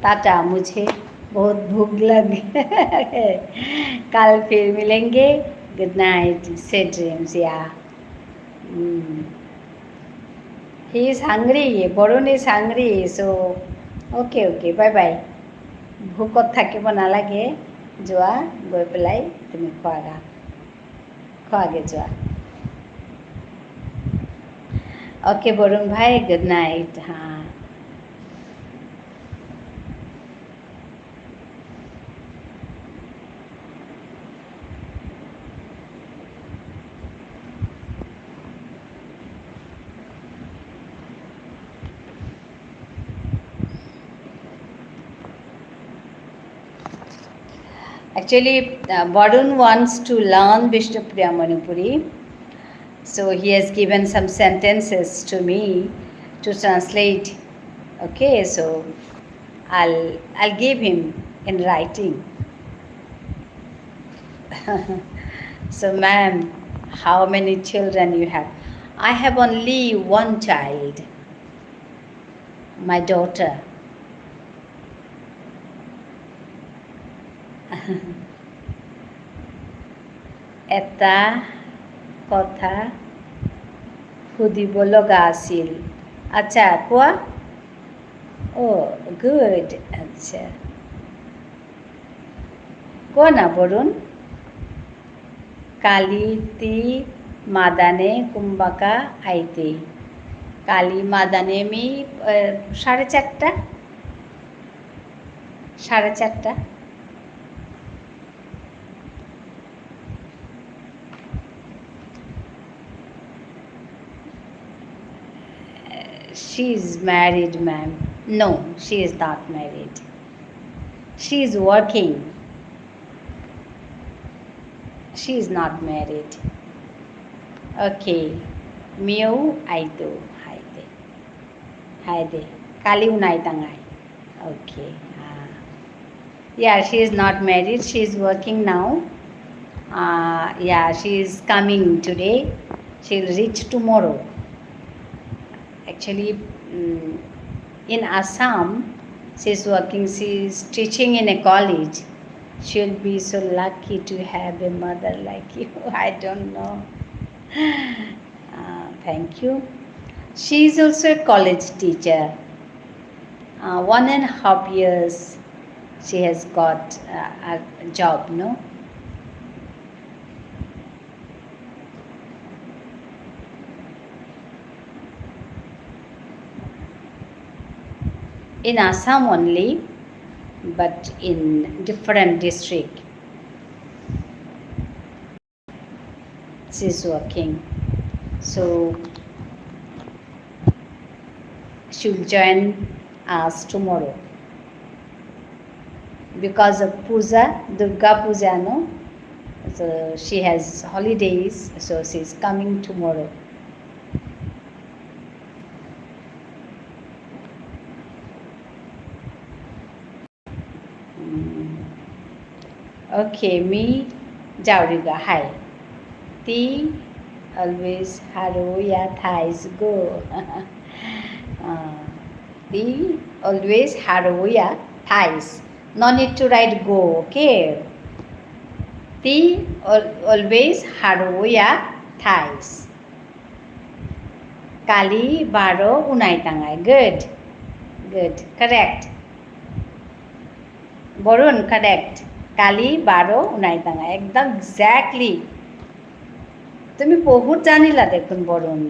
टाटा मुझे बहुत भूख लगी कल फिर मिलेंगे गुड नाइट से ड्रीम्स या he is hungry Borun is hungry so okay bye bye ভোকত থাকিব নালাগে যোৱা গৈ পেলাই তুমি খোৱাগে যোৱা ओके বৰুণ ভাই গুড নাইট हाँ Actually, Varun wants to learn Vishnupriya Manipuri, so he has given some sentences to me to translate. Okay, so I'll give him in writing. So, ma'am, how many children you have? I have only one child, my daughter. এটা কথা সুধিব লগা আছিল আচ্ছা কোৱা অ' good আচ্ছা কোৱা না বৰুণ কালি তি মাদানে কুম্বাকা আইতে কালি মাদানে আমি 4:30 4:30 She is married, ma'am. No, she is not married. She is working. She is not married. Okay. Miu aitu haide. Haide. Kali unai tangai. Okay. Yeah, she is not married. She is working now. Yeah, she is coming today. She'll reach tomorrow. Actually, in Assam, she's working, she's teaching in a college. She'll be so lucky to have a mother like you. I don't know. Thank you. She is also a college teacher. 1.5 years she has got a job, no? In Assam only, but in different district. She's working. So she'll join us tomorrow. Because of Puja, Durga Puja, no? So she has holidays, so she's coming tomorrow. Okay, me Jauriga, hi. Ti always haroya thais go. Ti always haroya thais. No need to write go, okay? Ti always haroya thais. Kali baro unai tangai. Good. Good. Correct. Borun, correct. Kali 12 Unai টাঙা একদম exactly তুমি বহুত জানিলা দেখোন বৰুণ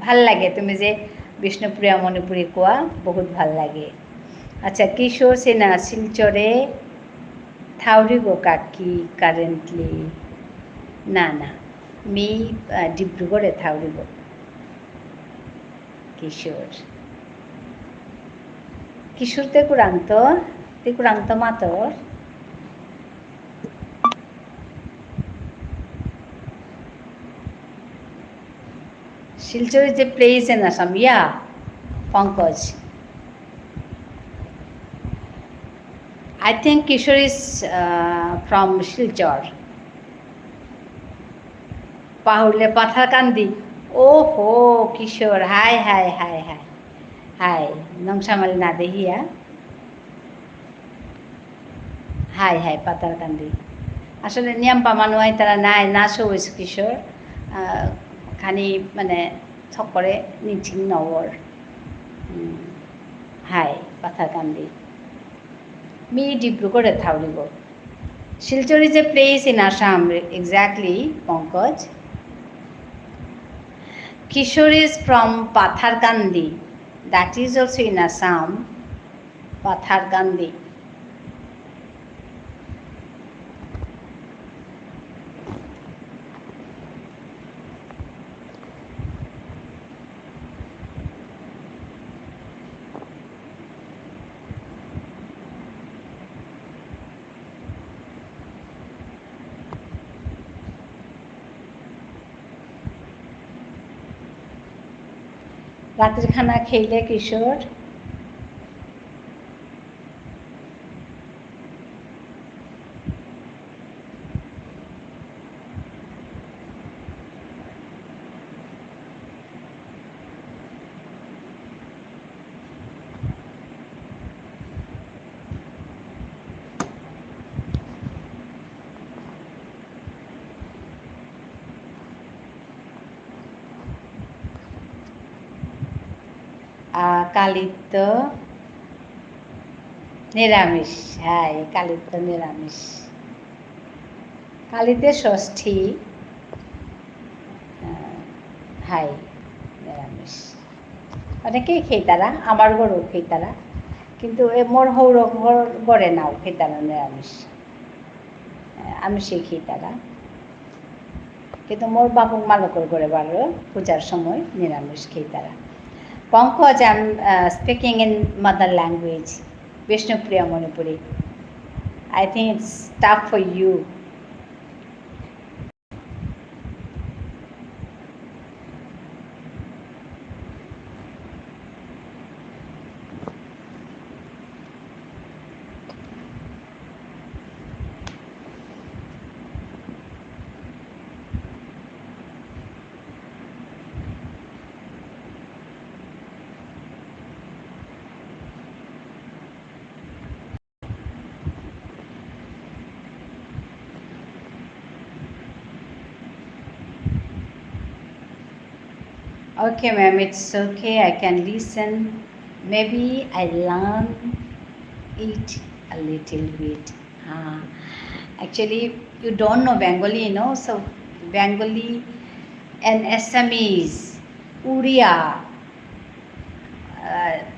ভাল লাগে তুমি যে বিষ্ণুপ্ৰিয়া মণিপুৰী কোৱা বহুত ভাল লাগে আচ্ছা কিশোৰ সিনা শিলচৰে থাউৰিব কাকি কারেন্টলি না না মি ডিব্ৰুগড়ে থাউৰিব কিশোৰ তে কুৰান্ত মাতৰ Silchar is a place in Assam. Yeah, Pankaj. I think Kishore is from Silchar. Pahule Patharkandi. Oh, Kishore. Hi. Hi. Nongsamal Nade here. Hi, Patharkandi. আসলে নিয়ম পামানোয়াই তারা নাই না সৌস কিশোর খানি মানে থকরে নিচিং নগর হাই পাথারকান্দি মি ডিব্রুগড়ে থাউরিব Silchar is a place in Assam exactly Pankaj Kishor is from Patharkandi that is also in Assam Patharkandi রাতের খানা খেলে কিশোর? কালিত্য নিরামিষ, হ্যাঁ কালিত্য নিরামিষ। কালিতে ষষ্ঠী, হাই নিরামিষ। অনেকেই খেয়ে তারা, আমার ঘরেও খেয়ে তারা, কিন্তু মোর হৌর গড়ে নাও খেয়ে তারা নিরামিষ, আমি সে খেয়ে তারা, কিন্তু মোর বাবুক মালকর করে বারো পূজার সময় নিরামিষ খেয়ে তারা। Pankaj, I am speaking in mother language, Vishnupriya Manipuri. I think it's tough for you. Okay, ma'am, it's okay. I can listen. Maybe I learn it a little bit. Actually, you don't know Bengali, you know. So Bengali and Assamese, Uriya,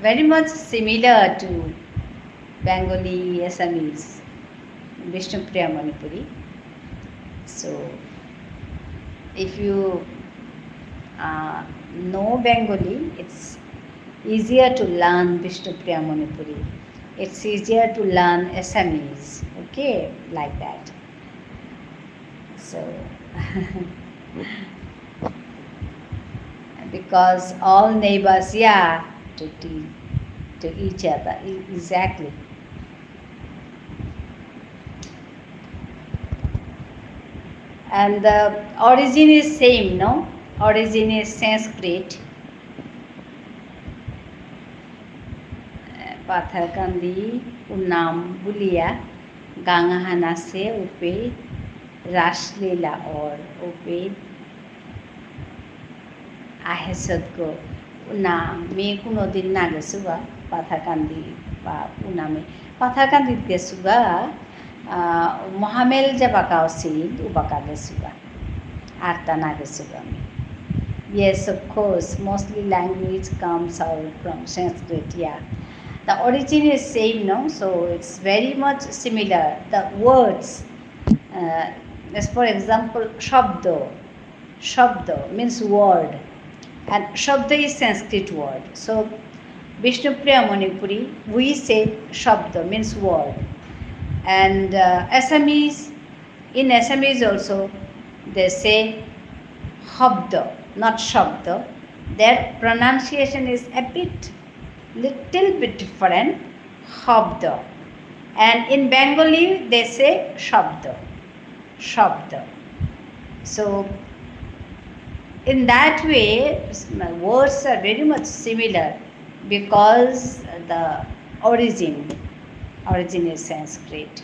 very much similar to Bengali, Assamese, Vishnupriya Manipuri. So if you know Bengali, it's easier to learn Vishnupriya Manipuri. It's easier to learn Assamese, okay, like that. So, because all neighbors, yeah, to each other, exactly. And the origin is same, no? Origin is Sanskrit. Patharkandi, Unam, Bulia, Gangahana se Upe, Rashleela or Upe, Ahesadgo, Unam, me Kunodin Nagasuga, Patharkandi, Uname, Patharkandi Gesuga, Mohamel Jabakao seed, Ubaka Gesuga, Arta Nagasuga. Yes, of course, mostly language comes out from Sanskrit, yeah. The origin is same, no? So it's very much similar. The words, as for example, Shabda means word, and Shabda is Sanskrit word. So Vishnupriya Manipuri, we say Shabda means word. And Assamese, in Assamese also, they say Habda, not Shabda. Their pronunciation is little bit different, Habda. And in Bengali, they say Shabda. So, in that way, words are very much similar because the origin is Sanskrit.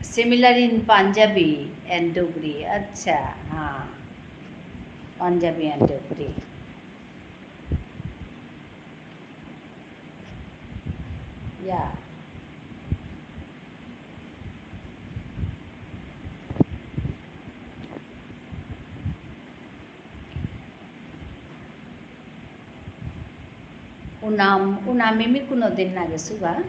Similar in Punjabi and Dogri. Acha, Punjabi and Dogri. Yeah. Unami mi kuno din na gesuga.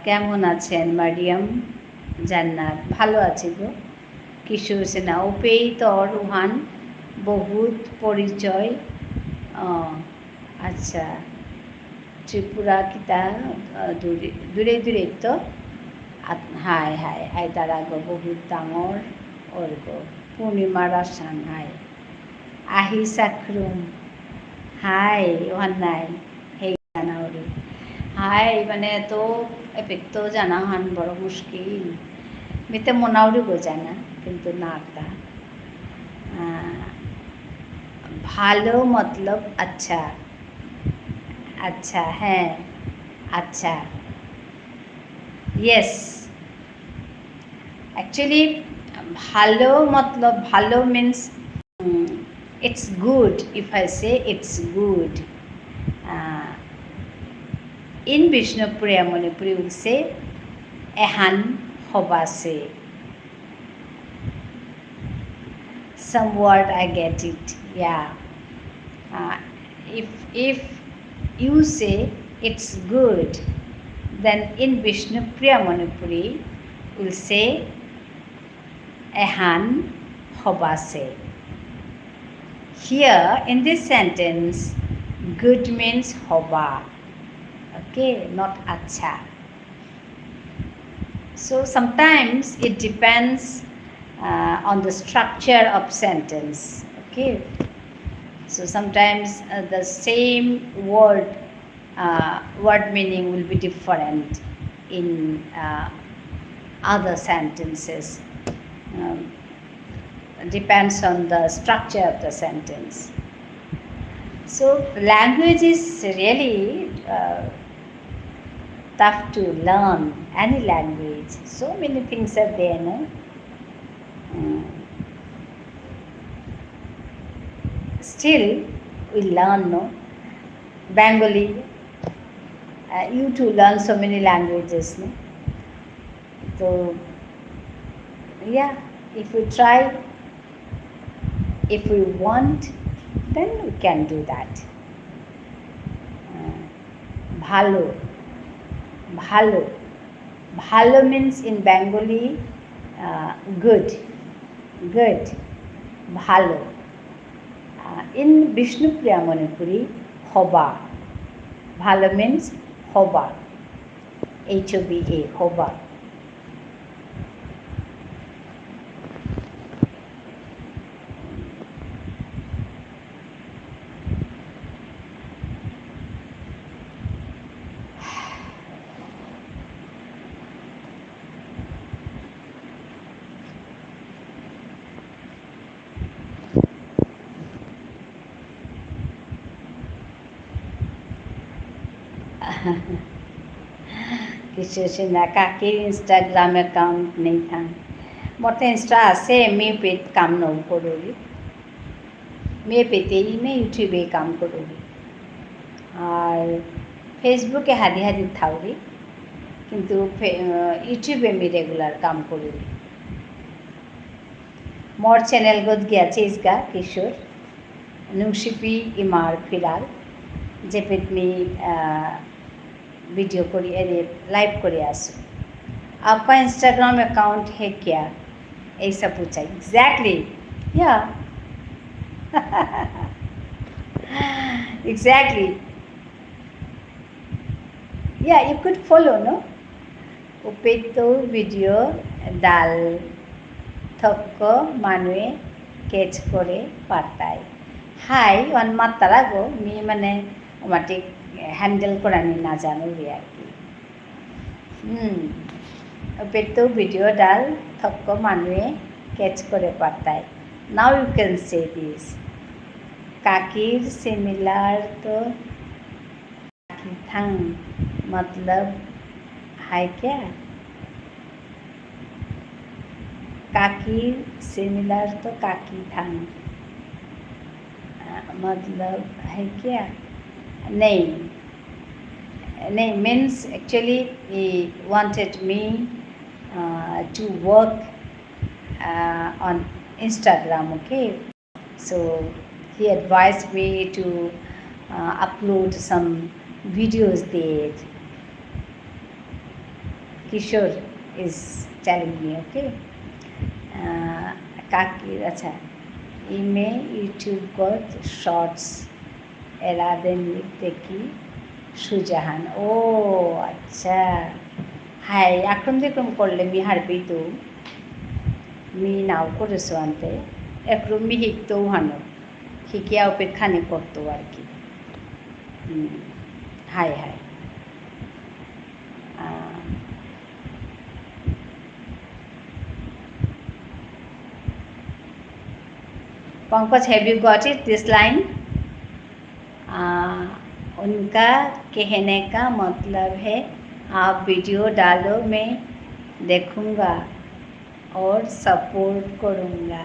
কেমন আছেন মারিয়াম জান্নাত? ভালো আছি গো। কিশোর সেনা ওপেই তর রুহান বহুত পরিচয়। আচ্ছা, ত্ৰিপুৰা কিতা দূৰে দূৰে তো হাই হাই আইতাৰাগো বহুত ডাঙৰ অৰ্গ পূৰ্ণিমা ৰাচান হাই আহি চাকৰুম হাই ওহান নাই সেই জানাওরি হাই মানে তো এপেক্তো জানা হান বড় মুশকিল মিতে মোনাউরি গো জানা কিন্তু না তা ভালো মতলব আচ্ছা আচ্ছা হ্যাঁ আচ্ছা ইয়েস অ্যাকচুয়ালি ভালো মতলব ভালো means it's good if I say it's good in Bishnupuri Manipuri will say ehan hobase some word I get it yeah if you say it's good then in Bishnupuri Manipuri will say ehan hobase. Here in this sentence, good means hoba, okay, not acha. So sometimes it depends on the structure of sentence, okay. So sometimes the same word meaning will be different in other sentences. Depends on the structure of the sentence. So language is really tough to learn, any language. So many things are there, no? Still, we learn, no? Bengali, you too learn so many languages, no? So, yeah, if we try, if we want, then we can do that. Bhalo. Bhalo. Bhalo means in Bengali good. Good. Bhalo. In Bishnupriya Manipuri, hoba. Bhalo means hoba. H-O-B-A, hoba. কিছু সিনা কাকির ইনষ্টাগ্রাম account নেই থান মতে Insta আছে মে পেট কাম নৌ করলি মে পেতেই মে ইউটিউবে কাম করলি আর ফেসবুকে হাদি হাদি থাউরি কিন্তু ইউটিউবে আমি রেগুলার কাম করলি মোর চ্যানেল গত গিয়াছে ইসগা কিশোর নুংশিপি ইমার ফিরাল যে পেতমি वीडियो करी अरे लाइव करी आसो आपका इंस्टाग्राम अकाउंट है क्या ऐसा पूछा एग्जैक्टली या एग्जैक्टली या यू कुड फॉलो नो उपे तो वीडियो डाल थक्को मानुए कैच करे पाताय हाई वन मात्रा गो मी माने ओमाटिक হ্যান্ডেল করা আমি না জানি আর কি পেতো ভিডিও ডাল থক্ক মানুষে ক্যাচ করে পাতায় now you can say this কাকির সিমিলার তো কাকি থাং मतलब है क्या काकी सिमिलर तो काकी थांग मतलब है क्या नहीं means actually he wanted me to work on Instagram, okay, so he advised me to upload some videos there. Kishore is telling me, okay, kaki acha ime YouTube got shorts এরা দেন দেখি সুজাহান ও আচ্ছা high এখন দেখুন করলে me হারবিতো me now করেছো আনতে একরু me হিকতেও হানো হিকিয়া অপেক্ষানি করতো আর কি high high Pankaj have you got it this line उनका कहने का मतलब है आप वीडियो डालो मैं देखूँगा और सपोर्ट करूँगा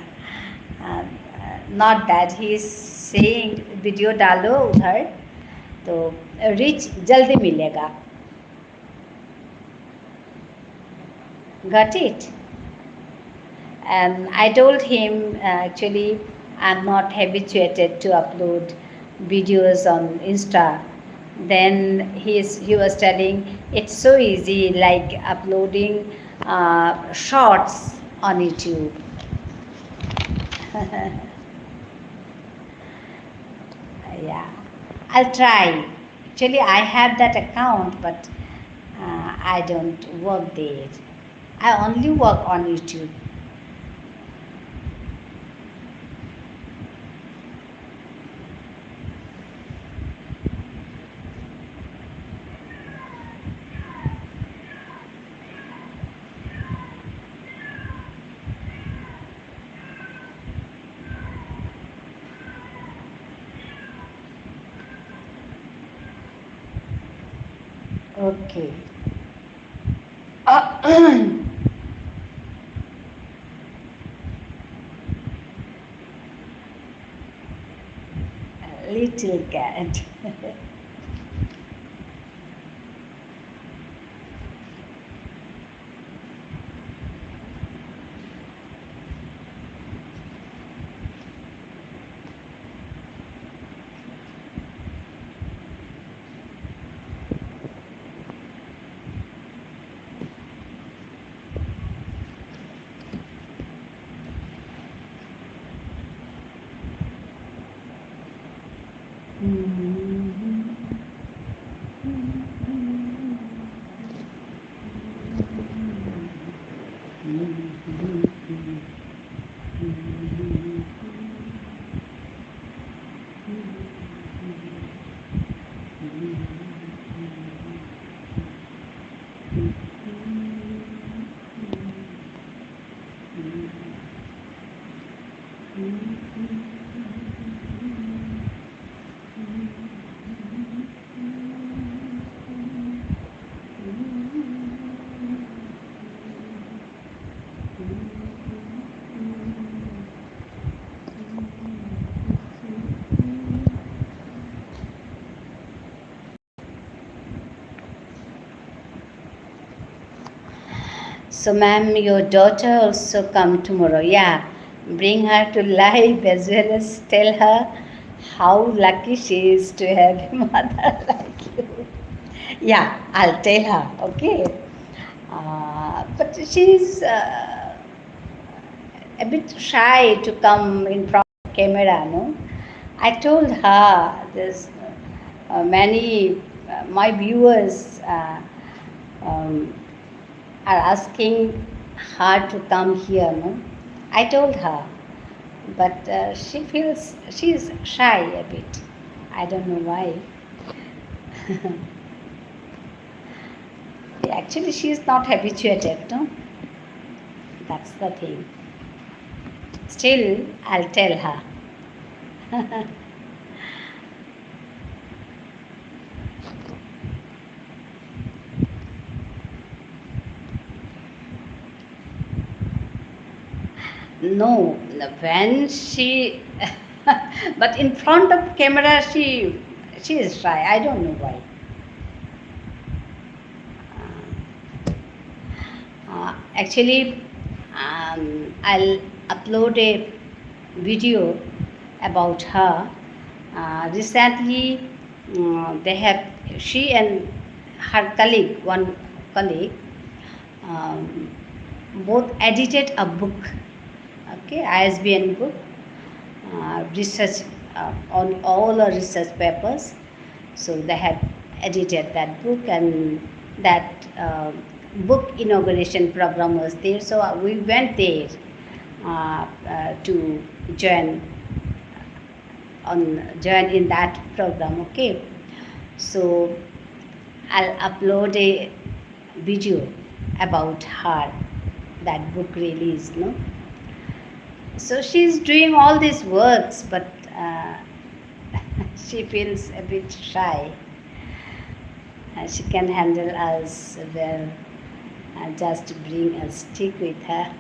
not that he is saying video डालो उधर तो रिच जल्दी मिलेगा got it and I told him actually I'm not habituated to upload videos on Insta then he was telling it's so easy like uploading shorts on YouTube yeah I'll try actually I have that account but I don't work there I only work on YouTube okay little cat So, ma'am, your daughter also come tomorrow. Yeah, bring her to live as well as tell her how lucky she is to have a mother like you. Yeah, I'll tell her. Okay, but she's a bit shy to come in front of camera. No, I told her there's many my viewers. Are asking her to come here, no? I told her, but she feels she's shy a bit. I don't know why. Actually, she is not habituated, no? That's the thing. Still, I'll tell her. No, when she, but in front of camera, she is shy. I don't know why. Actually, I'll upload a video about her. Recently, she and her colleague, one colleague, both edited a book, okay, ISBN book, research on all the research papers. So they have edited that book, and that book inauguration program was there. So we went there to join join in that program. Okay, so I'll upload a video about her, that book release. No, so she's doing all these works, but she feels a bit shy. She can handle us well. Just bring a stick with her.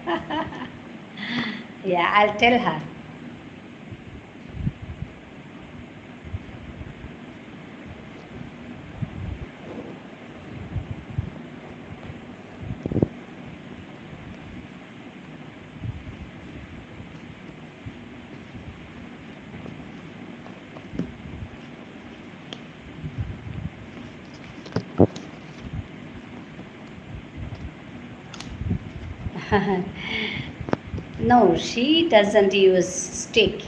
Yeah, I'll tell her. No, she doesn't use stick.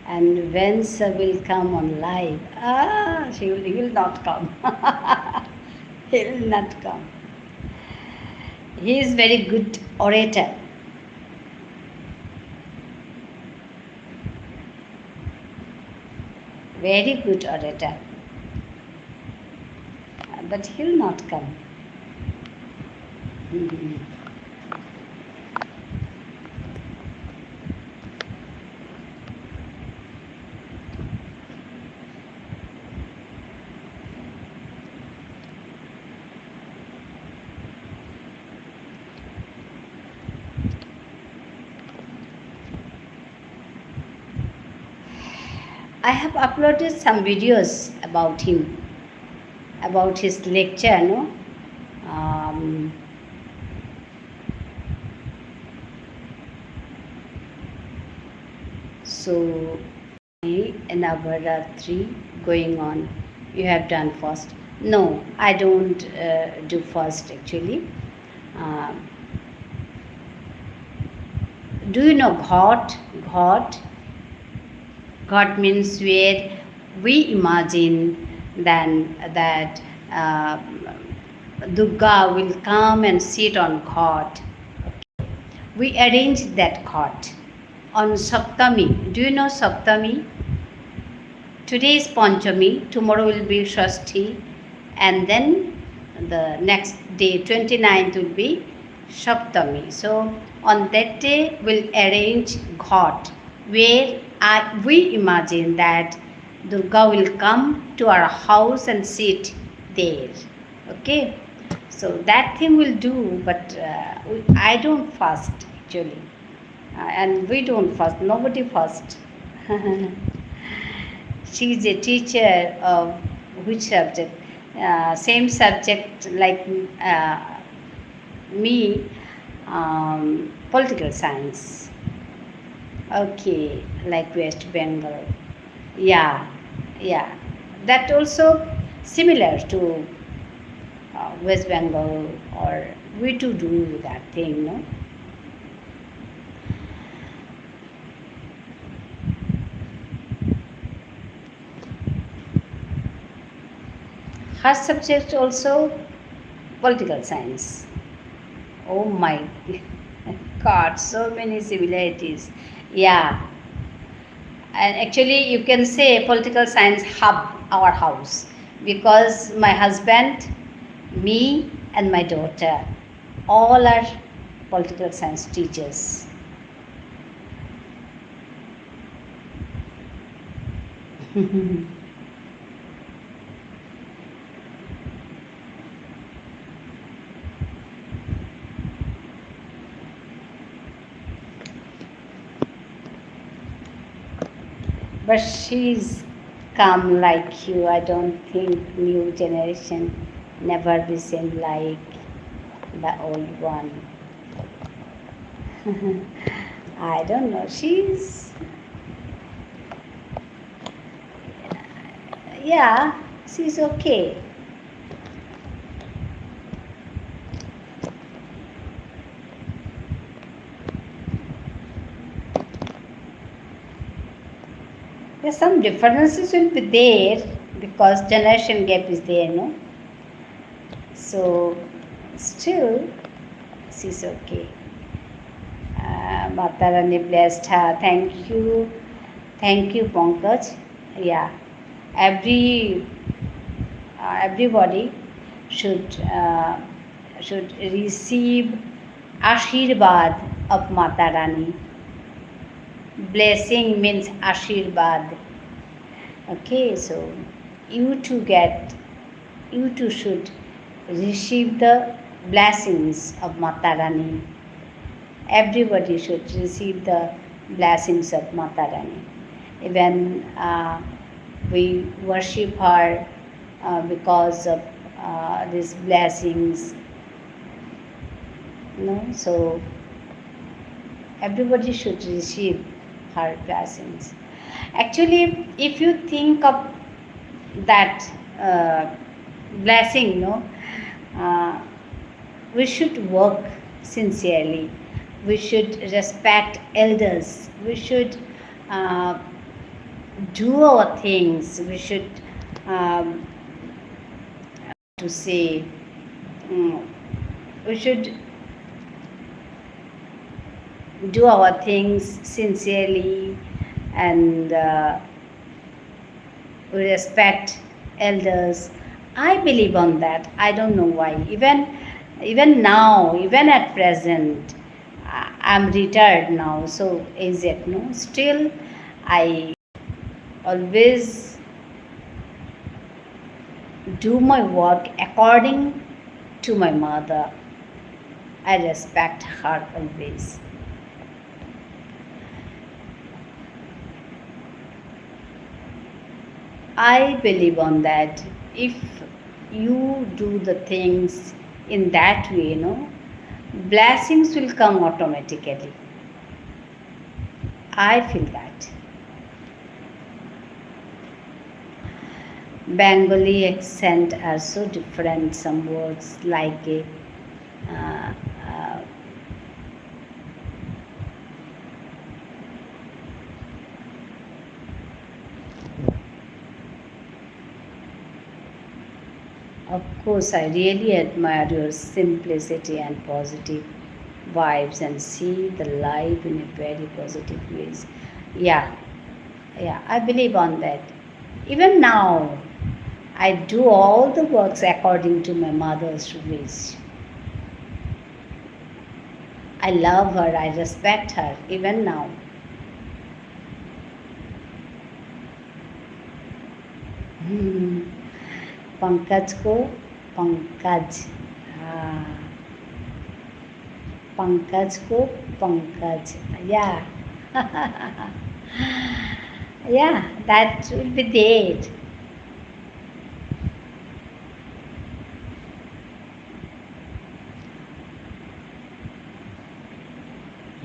And when sir will come on live, he will not come. He will not come. He is very good orator. Very good orator. But he'll not come. I have uploaded some videos about him, about his lecture, no? So, Navaratri going on. You have done first. No, I don't do first actually. Uh, do you know Ghat? Ghat? Ghat means where we imagine then that Durga will come and sit on Ghat. We arrange that Ghat on Saptami. Do you know Saptami? Today is Panchami, tomorrow will be Shashti, and then the next day, 29th, will be Saptami. So on that day, we'll arrange Ghat, where we imagine that Durga will come to our house and sit there. Okay, so that thing we'll do, but I don't fast actually, and we don't fast. Nobody fast. She is a teacher of which subject? Same subject like me, political science. Okay, like West Bengal. Yeah, yeah. That also similar to West Bengal, or we too do that thing, no? Her subject also political science. Oh my God, so many similarities. Yeah, and actually you can say political science hub our house, because my husband, me, and my daughter all are political science teachers. But she's calm like you. I don't think new generation never be same like the old one. I don't know. Yeah, she's okay. Yes, some differences will be there because generation gap is there, no? So, still, she's okay. Mata Rani blessed her. Thank you, Pankaj. Yeah, every everybody should should receive Ashirvad of Mata Rani. Blessing means Ashirvad. Okay, so you too get, you too should receive the blessings of Mata Rani. Everybody should receive the blessings of Mata Rani. Even we worship her because of these blessings. No, so everybody should receive her blessings. Actually, if you think of that blessing, no, uh, we should work sincerely. We should respect elders. We should uh, do our things. We should um, to say um, we should do our things sincerely and we respect elders. I believe on that. I don't know why. Even now, even at present, I'm retired now. So is it no? Still, I always do my work according to my mother. I respect her always. I believe on that. If you do the things in that way, blessings will come automatically. I feel that. Bengali accent are so different. Some words like uh, uh, of course, I really admire your simplicity and positive vibes and see the life in a very positive ways. Yeah, yeah, I believe on that. Even now, I do all the works according to my mother's wish. I love her, I respect her, even now. Hmm. Pankaj को पंकज हाँ पंकज को Pankaj yeah yeah that will be there.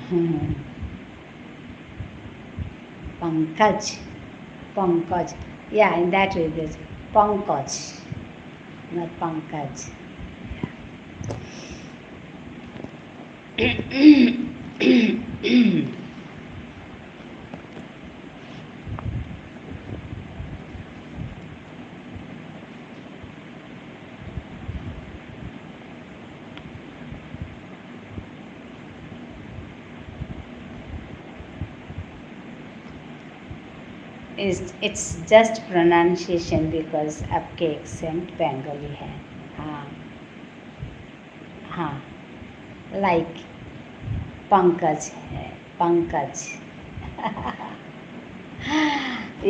Hmm. Pankaj, Pankaj. Yeah, in that way there's Pankaj, not Pankaj. It's just pronunciation because आपके accent Bengali है हाँ हाँ like Pankaj है Pankaj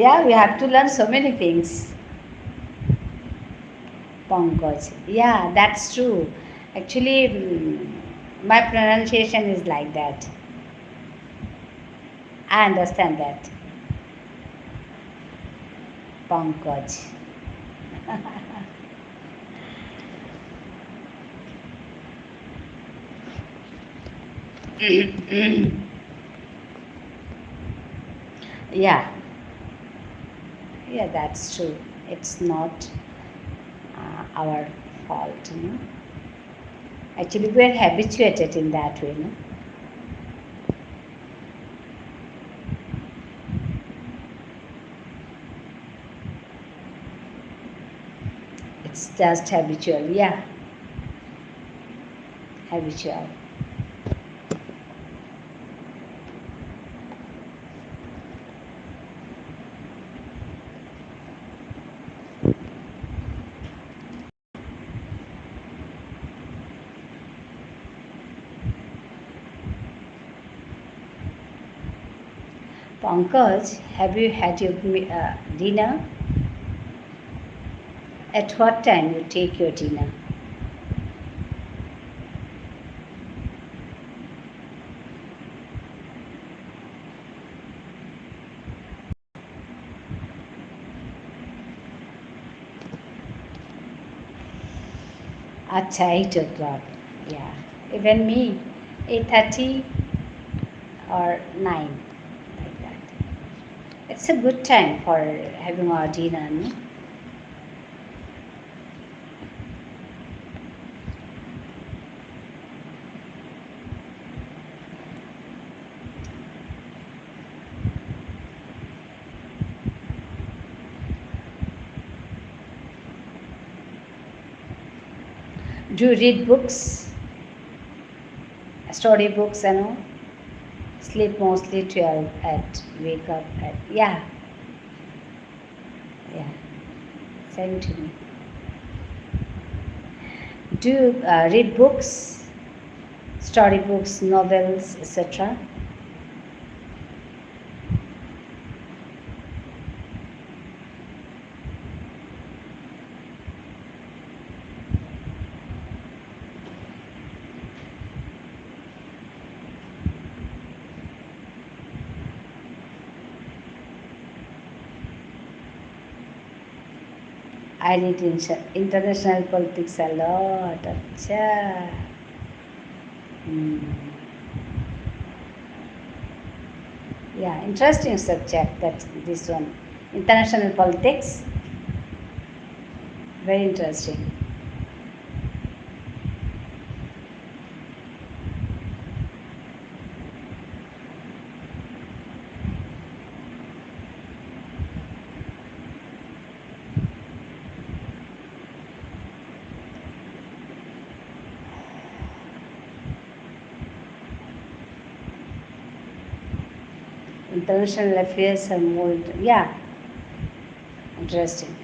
yeah we have to learn so many things. Pankaj, yeah, that's true. Actually, my pronunciation is like that. I understand that. Pankaj. Yeah, yeah, that's true. It's not our fault. Actually, we are habituated in that way. It's just habitual, yeah, habitual. Pankaj, have you had your dinner? At what time you take your dinner? Acha, 8 o'clock. Yeah. Even me, 8:30 or 9, like that. It's a good time for having our dinner, no? Do you read books, story books, and all? Sleep mostly 12 at, wake up at, yeah, yeah, same to me. Do you read books, story books, novels, etc.? I read international politics a lot. Acha. Hmm. Yeah, interesting subject. That this one, international politics. Very interesting. International affairs are more. Yeah, interesting.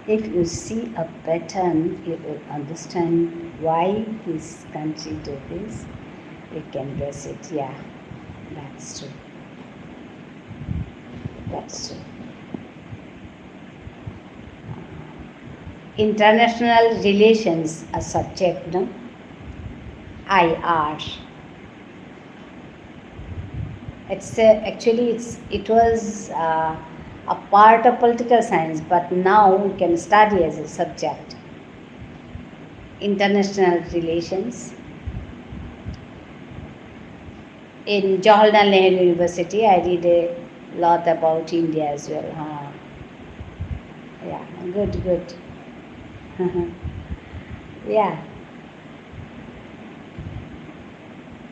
If you see a pattern, you will understand why this country do this. You can guess it. Yeah, that's true. That's true. International relations, a subject, no? IR. It was a part of political science, but now we can study as a subject. International relations. In Jawaharlal Nehru University, I read a lot about India as well. Huh? Yeah, good, good. Yeah,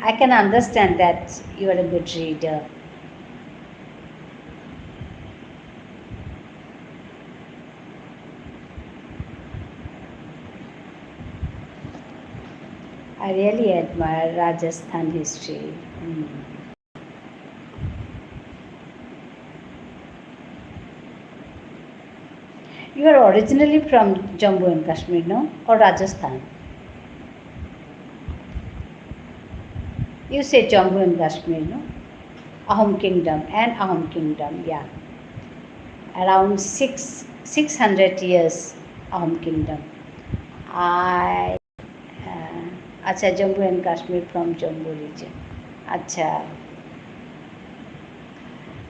I can understand that you are a good reader. I really admire Rajasthan history. Mm. You are originally from Jammu and Kashmir, no? Or Rajasthan? You say Jammu and Kashmir, no? Ahom Kingdom and Ahom Kingdom, yeah. Around 600 years, Ahom Kingdom. I, Acha, Jammu and Kashmir from Jammu region. Acha.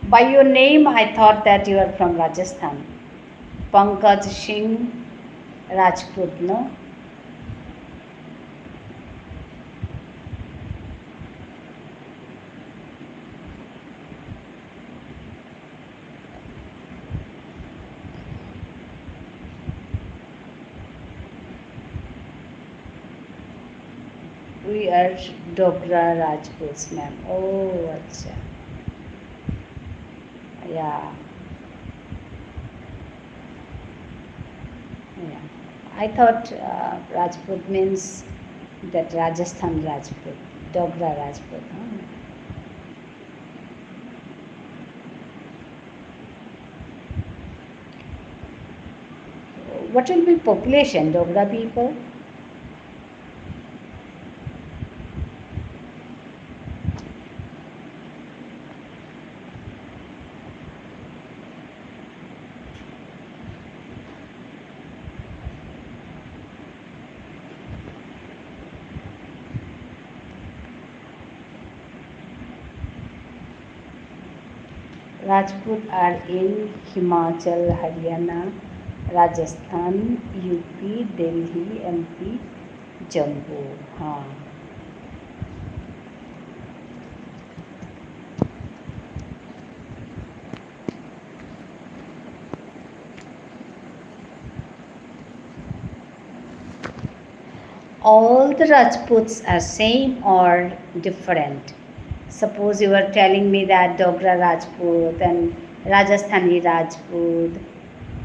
By your name, I thought that you are from Rajasthan. Pankaj Singh Rajput, no? We are Dogra Rajputs, ma'am. Oh, acha. Yeah, yeah. I thought Rajput means that Rajasthan Rajput, Dogra Rajput. Huh? What will be population, Dogra people? Rajput are in Himachal, Haryana, Rajasthan, UP, Delhi, MP, Jammu. Huh. All the Rajputs are same or different? Suppose you were telling me that Dogra Rajput and Rajasthani Rajput.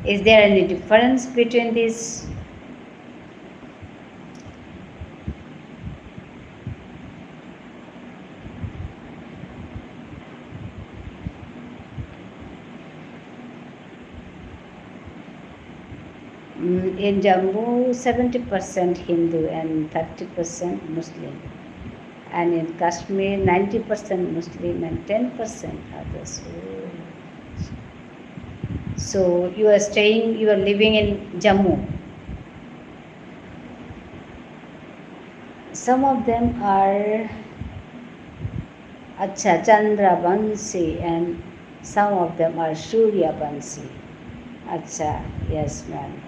Is there any difference between these? In Jammu, 70% Hindu and 30% Muslim. And in Kashmir, 90% Muslim and 10% others. So you are living in Jammu. Some of them are Acha Chandra Bansi and some of them are Surya Bansi. Acha, yes ma'am.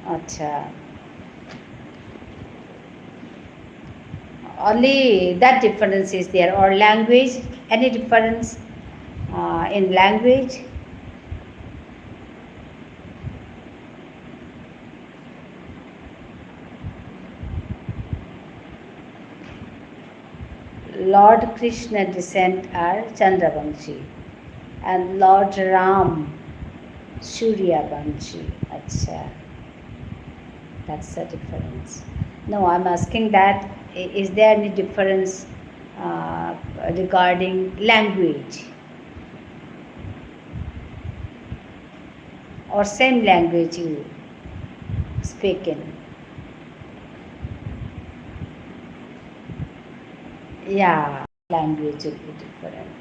Acha. Only that difference is there, or language? Any difference in language? Lord Krishna descent are Chandravanshi and Lord Ram Suryavanshi. Acha, that's the difference. No, I'm asking that is there any difference regarding language or same language you speak in? Yeah, language will be different.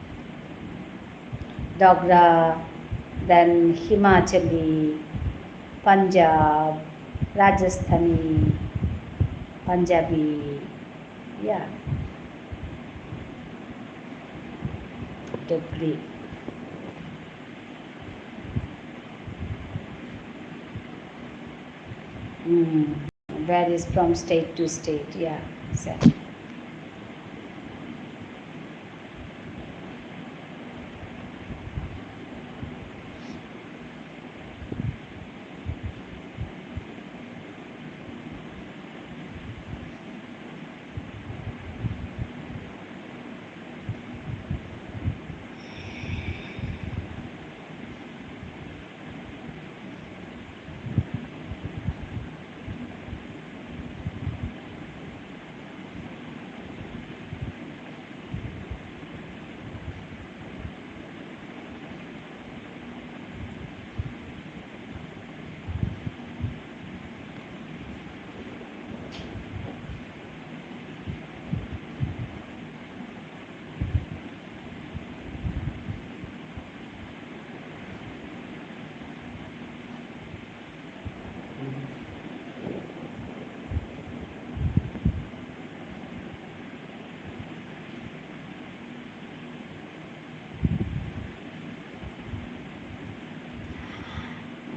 Dogra, then Himachali, Punjab, Rajasthani, Punjabi, yeah, Dogri. Varies from state to state, yeah, exactly.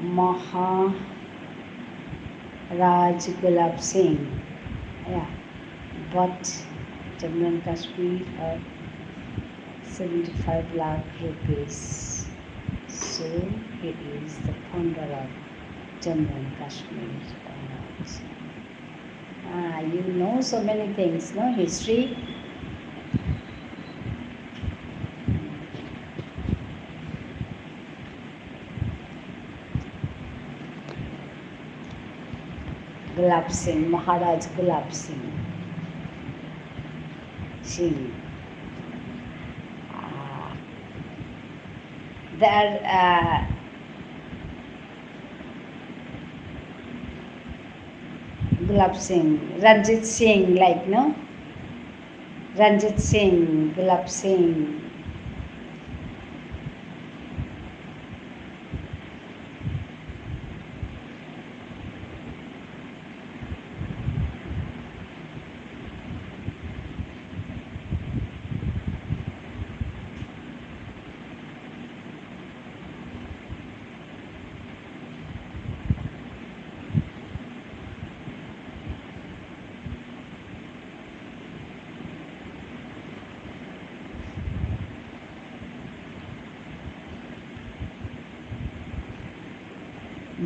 Maharaj Gulab Singh, yeah, but Jammu and Kashmir are 75 lakh rupees. So he is the founder of Jammu and Kashmir. You know so many things, no? History. Gulab Singh, Maharaj Gulab Singh. Singh. Uh, there, Gulab Singh, Ranjit Singh, like, no? Ranjit Singh, Gulab Singh.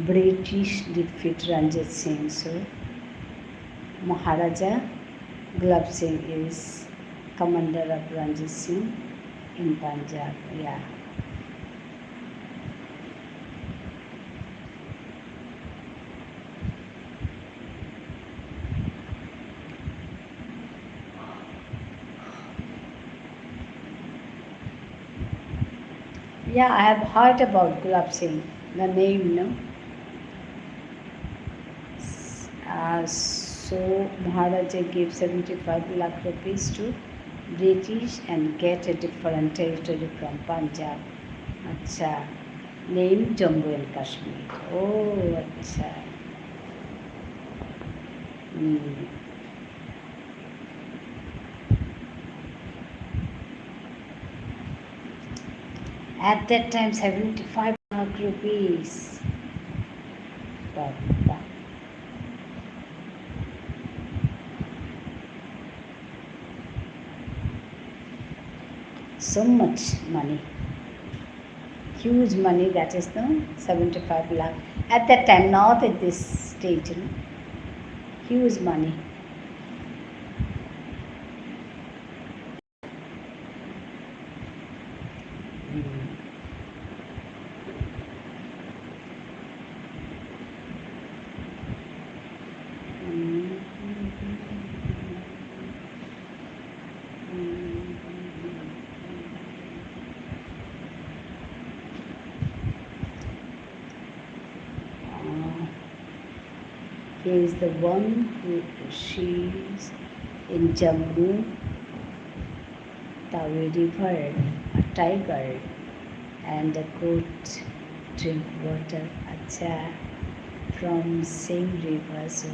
British defeat Ranjit Singh. So Maharaja Gulab Singh is commander of Ranjit Singh in Punjab. Yeah. Yeah, I have heard about Gulab Singh, the name, no? So Maharaja gave 75 lakh rupees to British and get a different territory from Punjab. Acha. Name Jammu and Kashmir. Oh, acha. Hmm. At that time, 75 lakh rupees. Baba. So much money. Huge money, that is the 75 lakh. At that time, not at this stage, you know. Huge money. He is the one who she's in Jammu, Tawi River, a tiger, and a goat drink water. Acha, from same river. So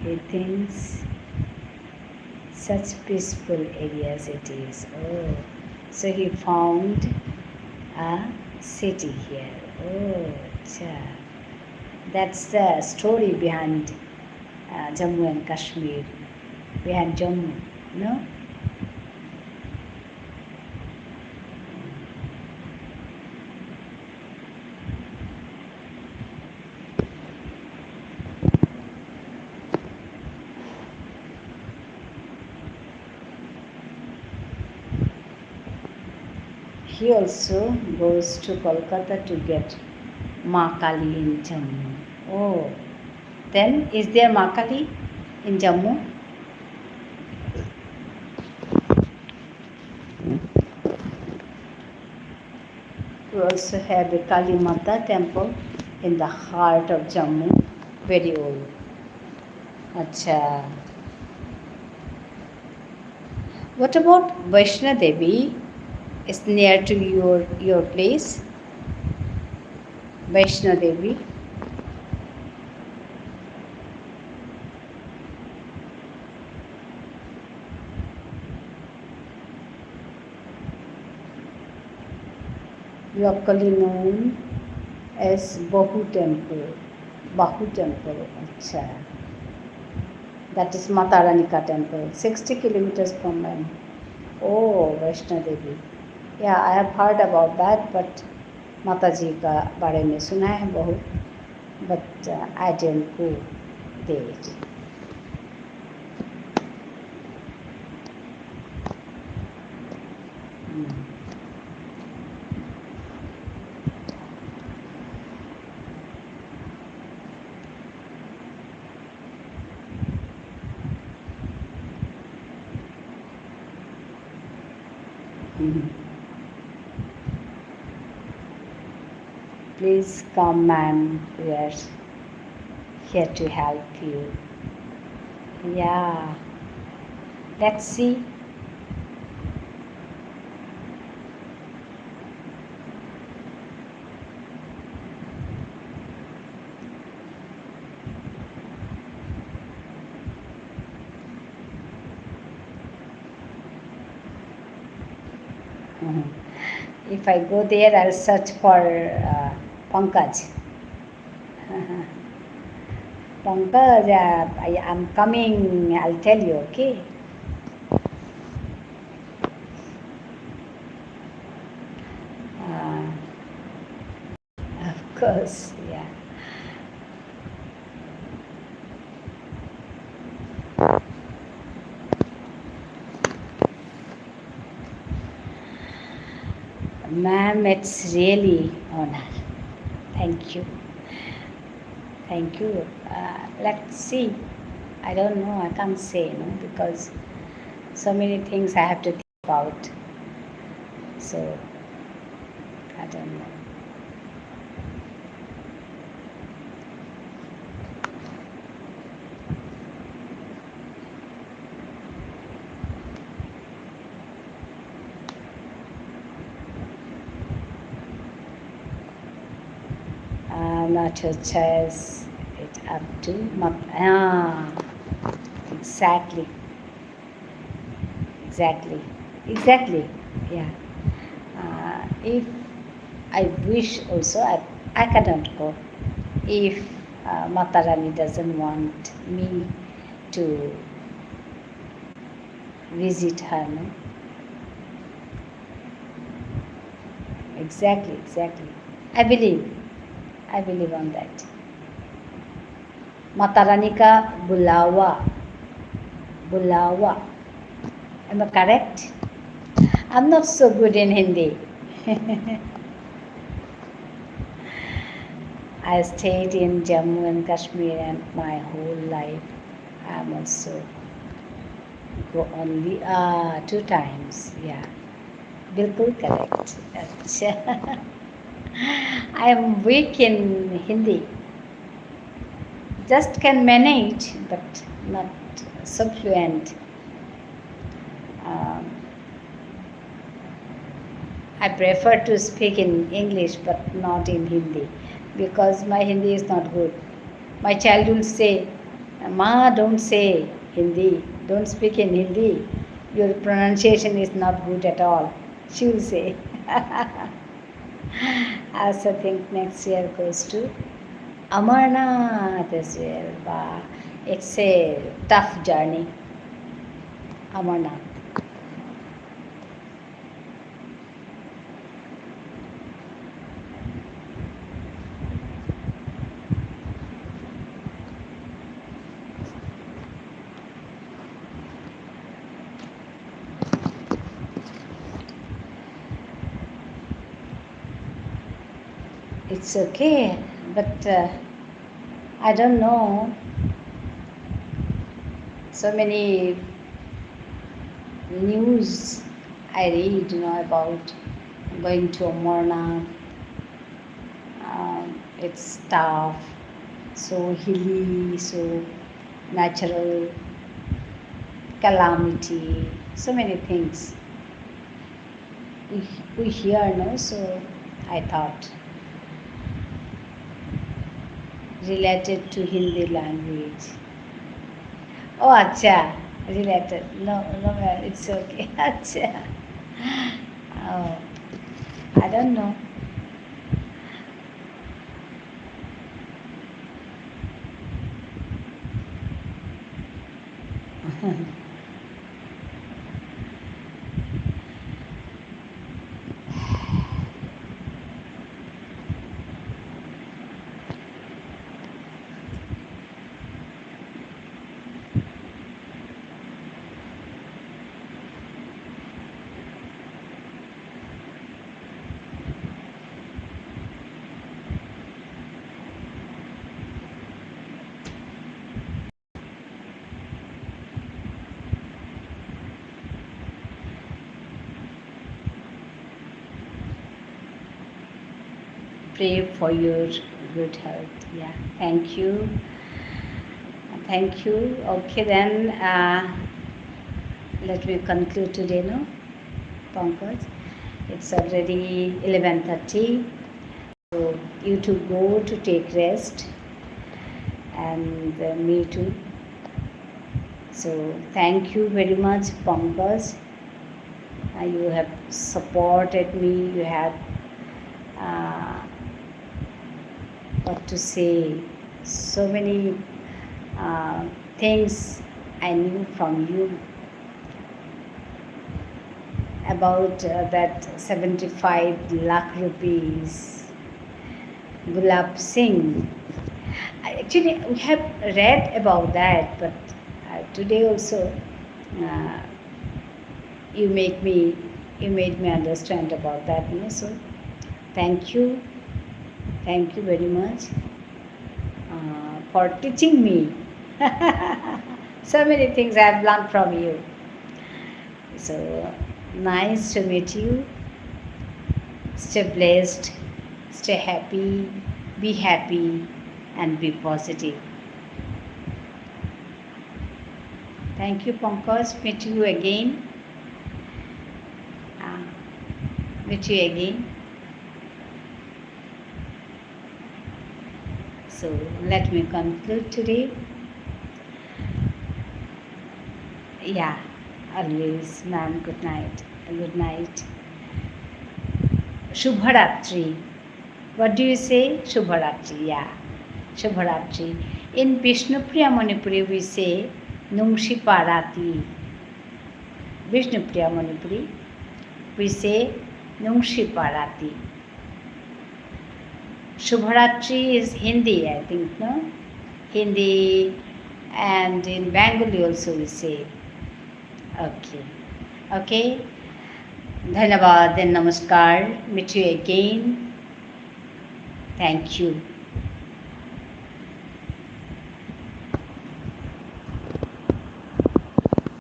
he thinks such peaceful areas it is. Oh, so he found a city here. Oh, acha. That's the story behind Jammu and Kashmir, behind Jammu, no? He also goes to Kolkata to get Ma Kali in Jammu. Oh, then is there Ma Kali in Jammu? We also have a Kali Mata temple in the heart of Jammu, very old. Acha. What about Vaishna Devi? Is near to your place? Vaishna Devi. Locally known as Bahu Temple. Bahu Temple. Acha. That is Mata Ranika Temple, 60 kilometers from them. Oh, Vaishna Devi. Yeah, I have heard about that, but माता जी का बारे में सुना है बहुत, but I didn't go there. Mhm. Please come, ma'am. We are here to help you. Yeah. Let's see. Mhm. If I go there, I'll search for Pankaj. Pankaj, I am coming. I'll tell you, okay? Uh, of course, yeah. Ma'am, it's really honor. Thank you. Thank you. Let's see. I don't know. I can't say, no, because so many things I have to think about. So I don't know. Not your choice. It's up to exactly, exactly, exactly. Yeah. If I wish also, I cannot go. If Mata Rani doesn't want me to visit her, no? Exactly, exactly. I believe, I believe on that. Mata Rani ka bulawa, bulawa. Am I correct? I'm not so good in Hindi. I stayed in Jammu and Kashmir and my whole life. I'm also go only 2 times. Yeah, bilkul correct. अच्छा. I am weak in Hindi. Just can manage, but not so fluent. Um, I prefer to speak in English, but not in Hindi, because my Hindi is not good. My child will say, "Ma, don't say Hindi. Don't speak in Hindi. Your pronunciation is not good at all." She will say. I also think next year goes to Amarnath as well. Wow. It's a tough journey, Amarnath. It's okay, but I don't know. So many news I read, about going to Amarnath. It's tough, so hilly, so natural calamity, so many things we, we hear, no? So I thought related to Hindi language. Oh, acha, related. No, no, it's okay. Acha. Oh, I don't know. pray for your good health. Yeah, thank you. Thank you. Okay, then let me conclude today, no? Pankaj. It's already 11:30. So you to go to take rest, and me too. So thank you very much, Pankaj. You have supported me. You have what to say, so many things I knew from you about that 75 lakh rupees Gulab Singh. Actually, we have read about that, but today also you made me understand about that. You know? So thank you very much for teaching me. So many things I have learned from you. So nice to meet you. Stay blessed, stay happy, and be positive. Thank you, Pankaj. Meet you again. So let me conclude today. Yeah, always, ma'am. Good night. Good night. Shubharatri. What do you say? Shubharatri. Yeah, Shubharatri. In Vishnupriya Manipuri, we say Nungshi Parati. Vishnupriya Manipuri, we say Nungshi Parati. Shubharatri is Hindi, I think, no? Hindi, and in Bengali also we say. Okay. Dhanabad and namaskar. Meet you again. Thank you.